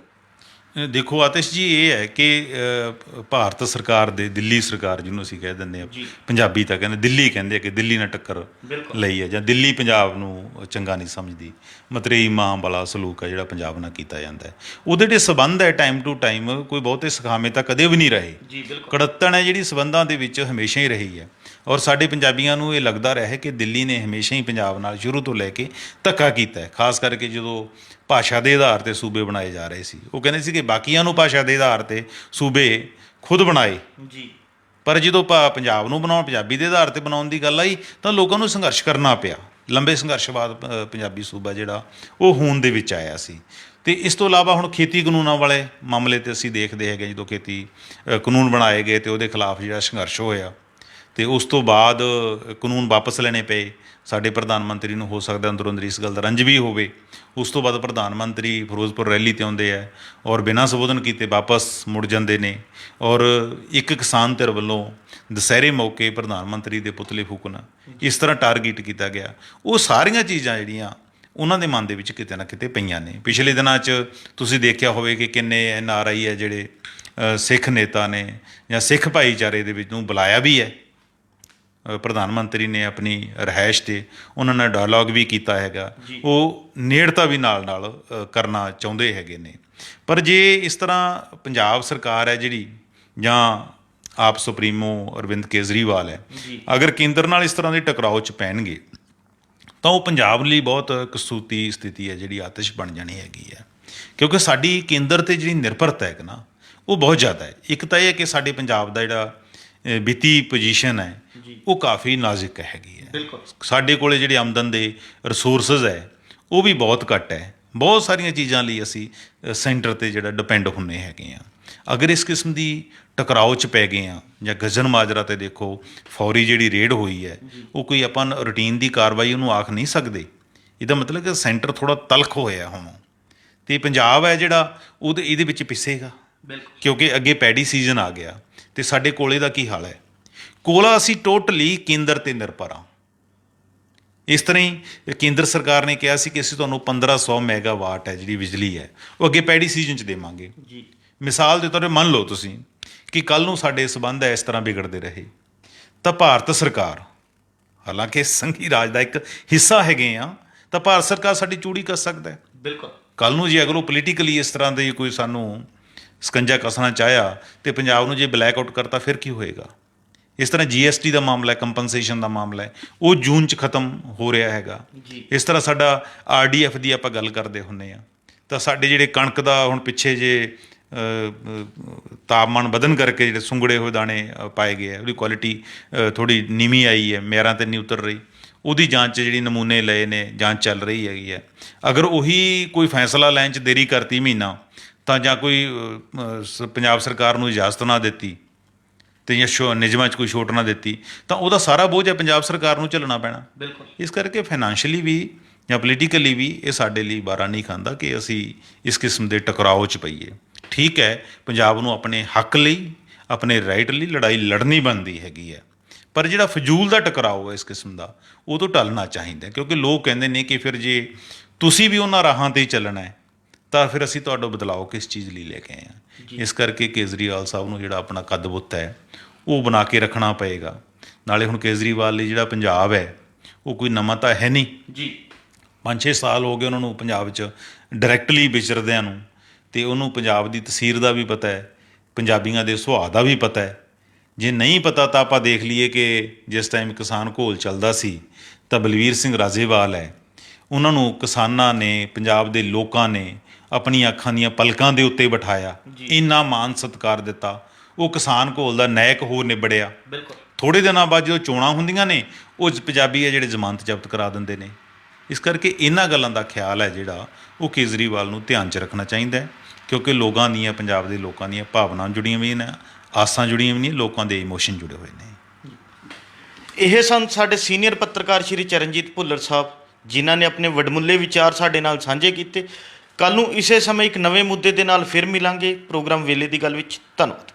ਦੇਖੋ ਆਤਿਸ਼ ਜੀ, ਇਹ ਹੈ ਕਿ ਭਾਰਤ ਸਰਕਾਰ ਦੇ, ਦਿੱਲੀ ਸਰਕਾਰ ਜਿਹਨੂੰ ਅਸੀਂ ਕਹਿ ਦਿੰਦੇ ਹਾਂ, ਪੰਜਾਬੀ ਤਾਂ ਕਹਿੰਦੇ ਦਿੱਲੀ ਕਹਿੰਦੇ ਆ ਕਿ ਦਿੱਲੀ ਨਾਲ ਟੱਕਰ ਲਈ ਹੈ, ਜਾਂ ਦਿੱਲੀ ਪੰਜਾਬ ਨੂੰ ਚੰਗਾ ਨਹੀਂ ਸਮਝਦੀ। ਮਤਰੇਈ ਮਾਂ ਵਾਲਾ ਸਲੂਕ ਹੈ ਜਿਹੜਾ ਪੰਜਾਬ ਨਾਲ ਕੀਤਾ ਜਾਂਦਾ ਹੈ। ਉਹਦੇ ਜਿਹੜੇ ਸਬੰਧ ਹੈ ਟਾਈਮ ਟੂ ਟਾਈਮ ਕੋਈ ਬਹੁਤੇ ਸਖਾਵੇਂ ਤਾਂ ਕਦੇ ਵੀ ਨਹੀਂ ਰਹੇ। ਕੜੱਤਣ ਹੈ ਜਿਹੜੀ ਸਬੰਧਾਂ ਦੇ ਵਿੱਚ ਹਮੇਸ਼ਾ ਹੀ ਰਹੀ ਹੈ। ਔਰ ਸਾਡੇ ਪੰਜਾਬੀਆਂ ਨੂੰ ਇਹ ਲੱਗਦਾ ਰਿਹਾ ਹੈ ਕਿ ਦਿੱਲੀ ਨੇ ਹਮੇਸ਼ਾ ਹੀ ਪੰਜਾਬ ਨਾਲ ਸ਼ੁਰੂ ਤੋਂ ਲੈ ਕੇ ਧੱਕਾ ਕੀਤਾ ਹੈ। ਖਾਸ ਕਰਕੇ ਜਦੋਂ ਭਾਸ਼ਾ ਦੇ ਆਧਾਰ 'ਤੇ ਸੂਬੇ ਬਣਾਏ ਜਾ ਰਹੇ ਸੀ, ਉਹ ਕਹਿੰਦੇ ਸੀ ਕਿ ਬਾਕੀਆਂ ਨੂੰ ਭਾਸ਼ਾ ਦੇ ਆਧਾਰ 'ਤੇ ਸੂਬੇ ਖੁਦ ਬਣਾਏ। ਜੀ। ਪਰ ਜਦੋਂ ਪੰਜਾਬ ਨੂੰ ਪੰਜਾਬੀ ਦੇ ਆਧਾਰ 'ਤੇ ਬਣਾਉਣ ਦੀ ਗੱਲ ਆਈ ਤਾਂ ਲੋਕਾਂ ਨੂੰ ਸੰਘਰਸ਼ ਕਰਨਾ ਪਿਆ। ਲੰਬੇ ਸੰਘਰਸ਼ ਬਾਅਦ ਪੰਜਾਬੀ ਸੂਬਾ ਜਿਹੜਾ ਉਹ ਹੋਂਦ ਦੇ ਵਿੱਚ ਆਇਆ ਸੀ। ਅਤੇ ਇਸ ਤੋਂ ਇਲਾਵਾ ਹੁਣ ਖੇਤੀ ਕਾਨੂੰਨਾਂ ਵਾਲੇ ਮਾਮਲੇ 'ਤੇ ਅਸੀਂ ਦੇਖਦੇ ਹੈਗੇ, ਜਦੋਂ ਖੇਤੀ ਕਾਨੂੰਨ ਬਣਾਏ ਗਏ ਅਤੇ ਉਹਦੇ ਖਿਲਾਫ ਜਿਹੜਾ ਸੰਘਰਸ਼ ਹੋਇਆ ਅਤੇ ਉਸ ਤੋਂ ਬਾਅਦ ਕਾਨੂੰਨ ਵਾਪਸ ਲੈਣੇ ਪਏ। ਸਾਡੇ ਪ੍ਰਧਾਨ ਮੰਤਰੀ ਨੂੰ ਹੋ ਸਕਦਾ ਅੰਦਰੋਂ ਅੰਦਰ ਇਸ ਗੱਲ ਦਾ ਰੰਜ ਵੀ ਹੋਵੇ। ਉਸ ਤੋਂ ਬਾਅਦ ਪ੍ਰਧਾਨ ਮੰਤਰੀ ਫਿਰੋਜ਼ਪੁਰ ਰੈਲੀ 'ਤੇ ਆਉਂਦੇ ਹੈ ਔਰ ਬਿਨਾਂ ਸੰਬੋਧਨ ਕੀਤੇ ਵਾਪਸ ਮੁੜ ਜਾਂਦੇ ਨੇ। ਔਰ ਇੱਕ ਕਿਸਾਨ ਧਿਰ ਵੱਲੋਂ ਦੁਸਹਿਰੇ ਮੌਕੇ ਪ੍ਰਧਾਨ ਮੰਤਰੀ ਦੇ ਪੁਤਲੇ ਫੂਕਣ, ਇਸ ਤਰ੍ਹਾਂ ਟਾਰਗੇਟ ਕੀਤਾ ਗਿਆ। ਉਹ ਸਾਰੀਆਂ ਚੀਜ਼ਾਂ ਜਿਹੜੀਆਂ ਉਹਨਾਂ ਦੇ ਮਨ ਦੇ ਵਿੱਚ ਕਿਤੇ ਨਾ ਕਿਤੇ ਪਈਆਂ ਨੇ। ਪਿਛਲੇ ਦਿਨਾਂ 'ਚ ਤੁਸੀਂ ਦੇਖਿਆ ਹੋਵੇ ਕਿ ਕਿੰਨੇ NRI ਹੈ ਜਿਹੜੇ ਸਿੱਖ ਨੇਤਾ ਨੇ ਜਾਂ ਸਿੱਖ ਭਾਈਚਾਰੇ ਦੇ ਵਿੱਚ ਨੂੰ ਬੁਲਾਇਆ ਵੀ ਹੈ। ਪ੍ਰਧਾਨ ਮੰਤਰੀ ਨੇ ਆਪਣੀ ਰਿਹਾਇਸ਼ 'ਤੇ ਉਹਨਾਂ ਨਾਲ ਡਾਇਲੋਗ ਵੀ ਕੀਤਾ ਹੈਗਾ। ਉਹ ਨੇੜਤਾ ਵੀ ਨਾਲ ਕਰਨਾ ਚਾਹੁੰਦੇ ਹੈਗੇ ਨੇ। ਪਰ ਜੇ ਇਸ ਤਰ੍ਹਾਂ ਪੰਜਾਬ ਸਰਕਾਰ ਹੈ ਜਿਹੜੀ, ਜਾਂ ਆਪ ਸੁਪਰੀਮੋ ਅਰਵਿੰਦ ਕੇਜਰੀਵਾਲ ਹੈ, ਅਗਰ ਕੇਂਦਰ ਨਾਲ ਇਸ ਤਰ੍ਹਾਂ ਦੇ ਟਕਰਾਓ 'ਚ ਪੈਣਗੇ ਤਾਂ ਉਹ ਪੰਜਾਬ ਲਈ ਬਹੁਤ ਕਸੂਤੀ ਸਥਿਤੀ ਹੈ ਜਿਹੜੀ ਆਤਿਸ਼ ਬਣ ਜਾਣੀ ਹੈਗੀ ਹੈ। ਕਿਉਂਕਿ ਸਾਡੀ ਕੇਂਦਰ 'ਤੇ ਜਿਹੜੀ ਨਿਰਭਰਤਾ ਹੈ ਨਾ ਉਹ ਬਹੁਤ ਜ਼ਿਆਦਾ ਹੈ। ਇੱਕ ਤਾਂ ਇਹ ਹੈ ਕਿ ਸਾਡੇ ਪੰਜਾਬ ਦਾ ਜਿਹੜਾ ਵਿੱਤੀ ਪੋਜੀਸ਼ਨ ਹੈ ਉਹ ਕਾਫੀ ਨਾਜ਼ੁਕ ਹੈਗੀ ਹੈ। ਸਾਡੇ ਕੋਲ ਜਿਹੜੇ ਆਮਦਨ ਦੇ ਰਿਸੋਰਸਿਸ ਹੈ ਉਹ ਵੀ ਬਹੁਤ ਘੱਟ ਹੈ। ਬਹੁਤ ਸਾਰੀਆਂ ਚੀਜ਼ਾਂ ਲਈ ਅਸੀਂ ਸੈਂਟਰ 'ਤੇ ਜਿਹੜਾ ਡਿਪੈਂਡ ਹੁੰਦੇ ਹੈਗੇ ਹਾਂ। ਅਗਰ ਇਸ ਕਿਸਮ ਦੀ ਟਕਰਾਓ 'ਚ ਪੈ ਗਏ ਹਾਂ, ਜਾਂ ਗਜ਼ਨ ਮਾਜਰਾ 'ਤੇ ਦੇਖੋ ਫੌਰੀ ਜਿਹੜੀ ਰੇਡ ਹੋਈ ਹੈ, ਉਹ ਕੋਈ ਆਪਾਂ ਰੂਟੀਨ ਦੀ ਕਾਰਵਾਈ ਉਹਨੂੰ ਆਖ ਨਹੀਂ ਸਕਦੇ। ਇਹਦਾ ਮਤਲਬ ਕਿ ਸੈਂਟਰ ਥੋੜ੍ਹਾ ਤਲਖ ਹੋਇਆ ਹੁਣ, ਅਤੇ ਪੰਜਾਬ ਹੈ ਜਿਹੜਾ ਇਹਦੇ ਵਿੱਚ ਪਿੱਸੇਗਾ। ਕਿਉਂਕਿ ਅੱਗੇ ਪੈਡੀ ਸੀਜ਼ਨ ਆ ਗਿਆ ਅਤੇ ਸਾਡੇ ਕੋਲੇ ਦਾ ਕੀ ਹਾਲ ਹੈ। ਕੋਲਾ ਅਸੀਂ ਟੋਟਲੀ ਕੇਂਦਰ 'ਤੇ ਨਿਰਭਰ ਹਾਂ। ਇਸ ਤਰ੍ਹਾਂ ਹੀ ਕੇਂਦਰ ਸਰਕਾਰ ਨੇ ਕਿਹਾ ਸੀ ਕਿ ਅਸੀਂ ਤੁਹਾਨੂੰ 1500 ਮੈਗਾਵਾਟ ਹੈ ਜਿਹੜੀ ਬਿਜਲੀ ਹੈ ਉਹ ਅੱਗੇ ਪੈਡੀ ਸੀਜ਼ਨ 'ਚ ਦੇਵਾਂਗੇ। ਮਿਸਾਲ ਦੇ ਤੌਰ 'ਤੇ ਮੰਨ ਲਓ ਤੁਸੀਂ ਕਿ ਕੱਲ੍ਹ ਨੂੰ ਸਾਡੇ ਸੰਬੰਧ ਹੈ ਇਸ ਤਰ੍ਹਾਂ ਵਿਗੜਦੇ ਰਹੇ ਤਾਂ ਭਾਰਤ ਸਰਕਾਰ, ਹਾਲਾਂਕਿ ਸੰਘੀ ਰਾਜ ਦਾ ਇੱਕ ਹਿੱਸਾ ਹੈਗੇ ਆ, ਤਾਂ ਭਾਰਤ ਸਰਕਾਰ ਸਾਡੀ ਚੂੜੀ ਕੱਸ ਸਕਦਾ ਹੈ। ਬਿਲਕੁਲ। ਕੱਲ੍ਹ ਨੂੰ ਜੇ ਅਗਰ ਉਹ ਪੋਲੀਟੀਕਲੀ ਇਸ ਤਰ੍ਹਾਂ ਦੇ ਕੋਈ ਸਾਨੂੰ ਸਕੰਜਾ ਕੱਸਣਾ ਚਾਹਿਆ ਤੇ ਪੰਜਾਬ ਨੂੰ ਜੇ ਬਲੈਕ ਆਊਟ ਕਰਤਾ, ਫਿਰ ਕੀ ਹੋਏਗਾ? ਇਸ ਤਰ੍ਹਾਂ GST ਦਾ ਮਾਮਲਾ ਹੈ, ਕੰਪਨਸੇਸ਼ਨ ਦਾ ਮਾਮਲਾ ਹੈ, ਉਹ ਜੂਨ 'ਚ ਖਤਮ ਹੋ ਰਿਹਾ ਹੈਗਾ। ਇਸ ਤਰ੍ਹਾਂ ਸਾਡਾ RDF ਦੀ ਆਪਾਂ ਗੱਲ ਕਰਦੇ ਹੁੰਦੇ ਆ, ਤਾਂ ਸਾਡੇ ਜਿਹੜੇ ਕਣਕ ਦਾ ਹੁਣ ਪਿੱਛੇ ਜੇ ਤਾਪਮਾਨ ਵਧਣ ਕਰਕੇ ਜਿਹੜੇ ਸੁੰਗੜੇ ਹੋਏ ਦਾਣੇ ਪਾਏ ਗਏ ਆ, ਉਹਦੀ ਕੁਆਲਿਟੀ ਥੋੜ੍ਹੀ ਨੀਵੀਂ ਆਈ ਹੈ, ਮਿਆਰਾਂ 'ਤੇ ਨਹੀਂ ਉਤਰ ਰਹੀ। ਉਹਦੀ ਜਾਂਚ ਜਿਹੜੀ ਨਮੂਨੇ ਲਏ ਨੇ, ਜਾਂਚ ਚੱਲ ਰਹੀ ਹੈਗੀ ਹੈ। ਅਗਰ ਉਹੀ ਕੋਈ ਫੈਸਲਾ ਲੈਣ 'ਚ ਦੇਰੀ ਕਰਤੀ ਮਹੀਨਾ, ਤਾਂ ਜਾਂ ਕੋਈ ਪੰਜਾਬ ਸਰਕਾਰ ਨੂੰ ਇਜਾਜ਼ਤ ਨਾ ਦਿੱਤੀ ਅਤੇ ਜਾਂ ਨਿਯਮਾਂ 'ਚ ਕੋਈ ਛੋਟ ਨਾ ਦਿੱਤੀ, ਤਾਂ ਉਹਦਾ ਸਾਰਾ ਬੋਝ ਹੈ ਪੰਜਾਬ ਸਰਕਾਰ ਨੂੰ ਝੱਲਣਾ ਪੈਣਾ। ਬਿਲਕੁਲ। ਇਸ ਕਰਕੇ ਫਾਈਨੈਂਸ਼ੀਅਲੀ ਵੀ ਜਾਂ ਪੋਲੀਟੀਕਲੀ ਵੀ ਇਹ ਸਾਡੇ ਲਈ ਬਾਰਾ ਨਹੀਂ ਖਾਂਦਾ ਕਿ ਅਸੀਂ ਇਸ ਕਿਸਮ ਦੇ ਟਕਰਾਓ 'ਚ ਪਈਏ। ਠੀਕ ਹੈ, ਪੰਜਾਬ ਨੂੰ ਆਪਣੇ ਹੱਕ ਲਈ, ਆਪਣੇ ਰਾਈਟ ਲਈ ਲੜਾਈ ਲੜਨੀ ਬਣਦੀ ਹੈਗੀ ਹੈ, ਪਰ ਜਿਹੜਾ ਫਜ਼ੂਲ ਦਾ ਟਕਰਾਓ ਹੈ ਇਸ ਕਿਸਮ ਦਾ, ਉਹ ਤੋਂ ਟਲਣਾ ਚਾਹੀਦਾ। ਕਿਉਂਕਿ ਲੋਕ ਕਹਿੰਦੇ ਨੇ ਕਿ ਫਿਰ ਜੇ ਤੁਸੀਂ ਵੀ ਉਹਨਾਂ ਰਾਹਾਂ 'ਤੇ ਹੀ ਚੱਲਣਾ ਹੈ, ਤਾਂ ਫਿਰ ਅਸੀਂ ਤੁਹਾਡਾ ਬਦਲਾਓ ਕਿਸ ਚੀਜ਼ ਲਈ ਲੈ ਕੇ ਆਏ ਹਾਂ। ਇਸ ਕਰਕੇ ਕੇਜਰੀਵਾਲ ਸਾਹਿਬ ਨੂੰ ਜਿਹੜਾ ਆਪਣਾ ਕੱਦ ਬੁੱਤ ਹੈ ਉਹ ਬਣਾ ਕੇ ਰੱਖਣਾ ਪਏਗਾ। ਨਾਲੇ ਹੁਣ ਕੇਜਰੀਵਾਲ ਲਈ ਜਿਹੜਾ ਪੰਜਾਬ ਹੈ ਉਹ ਕੋਈ ਨਵਾਂ ਤਾਂ ਹੈ ਨਹੀਂ ਜੀ। 5-6 ਸਾਲ ਹੋ ਗਏ ਉਹਨਾਂ ਨੂੰ ਪੰਜਾਬ 'ਚ ਡਾਇਰੈਕਟਲੀ ਵਿਚਰਦਿਆਂ ਨੂੰ, ਅਤੇ ਉਹਨੂੰ ਪੰਜਾਬ ਦੀ ਤਸੀਰ ਦਾ ਵੀ ਪਤਾ ਹੈ, ਪੰਜਾਬੀਆਂ ਦੇ ਸੁਭਾਅ ਦਾ ਵੀ ਪਤਾ ਹੈ। ਜੇ ਨਹੀਂ ਪਤਾ ਤਾਂ ਆਪਾਂ ਦੇਖ ਲਈਏ ਕਿ ਜਿਸ ਟਾਈਮ ਕਿਸਾਨ ਘੋਲ ਚੱਲਦਾ ਸੀ, ਤਾਂ ਬਲਵੀਰ ਸਿੰਘ ਰਾਜੇਵਾਲ ਹੈ, ਉਹਨਾਂ ਨੂੰ ਕਿਸਾਨਾਂ ਨੇ, ਪੰਜਾਬ ਦੇ ਲੋਕਾਂ ਨੇ ਆਪਣੀਆਂ ਅੱਖਾਂ ਦੀਆਂ ਪਲਕਾਂ ਦੇ ਉੱਤੇ ਬਿਠਾਇਆ, ਇੰਨਾ ਮਾਣ ਸਤਿਕਾਰ ਦਿੱਤਾ। ਉਹ ਕਿਸਾਨ ਘੋਲ ਦਾ ਨਾਇਕ ਹੋ ਨਿਬੜਿਆ। ਬਿਲਕੁਲ। ਥੋੜ੍ਹੇ ਦਿਨਾਂ ਬਾਅਦ ਜਦੋਂ ਚੋਣਾਂ ਹੁੰਦੀਆਂ ਨੇ, ਉਹ ਪੰਜਾਬੀ ਹੈ ਜਿਹੜੇ ਜ਼ਮਾਨਤ ਜ਼ਬਤ ਕਰਾ ਦਿੰਦੇ ਨੇ। ਇਸ ਕਰਕੇ ਇਹਨਾਂ ਗੱਲਾਂ ਦਾ ਖਿਆਲ ਹੈ ਜਿਹੜਾ ਉਹ ਕੇਜਰੀਵਾਲ ਨੂੰ ਧਿਆਨ 'ਚ ਰੱਖਣਾ ਚਾਹੀਦਾ ਹੈ, ਕਿਉਂਕਿ ਲੋਕਾਂ ਦੀਆਂ, ਪੰਜਾਬ ਦੇ ਲੋਕਾਂ ਦੀਆਂ ਭਾਵਨਾ ਜੁੜੀਆਂ ਹੋਈਆਂ ਨੇ, ਆਸਾਂ ਜੁੜੀਆਂ ਹੋਈਆਂ ਨੇ, ਲੋਕਾਂ ਦੇ ਇਮੋਸ਼ਨ ਜੁੜੇ ਹੋਏ ਨੇ। ਇਹ ਸਨ ਸਾਡੇ ਸੀਨੀਅਰ ਪੱਤਰਕਾਰ ਸ਼੍ਰੀ ਚਰਨਜੀਤ ਭੁੱਲਰ ਸਾਹਿਬ, ਜਿਨ੍ਹਾਂ ਨੇ ਆਪਣੇ ਵਡਮੁੱਲੇ ਵਿਚਾਰ ਸਾਡੇ ਨਾਲ ਸਾਂਝੇ ਕੀਤੇ। ਕੱਲ੍ਹ ਨੂੰ ਇਸੇ ਸਮੇਂ ਇੱਕ ਨਵੇਂ ਮੁੱਦੇ ਦੇ ਨਾਲ ਫਿਰ ਮਿਲਾਂਗੇ ਪ੍ਰੋਗਰਾਮ ਵੇਲੇ ਦੀ ਗੱਲ ਵਿੱਚ। ਧੰਨਵਾਦ।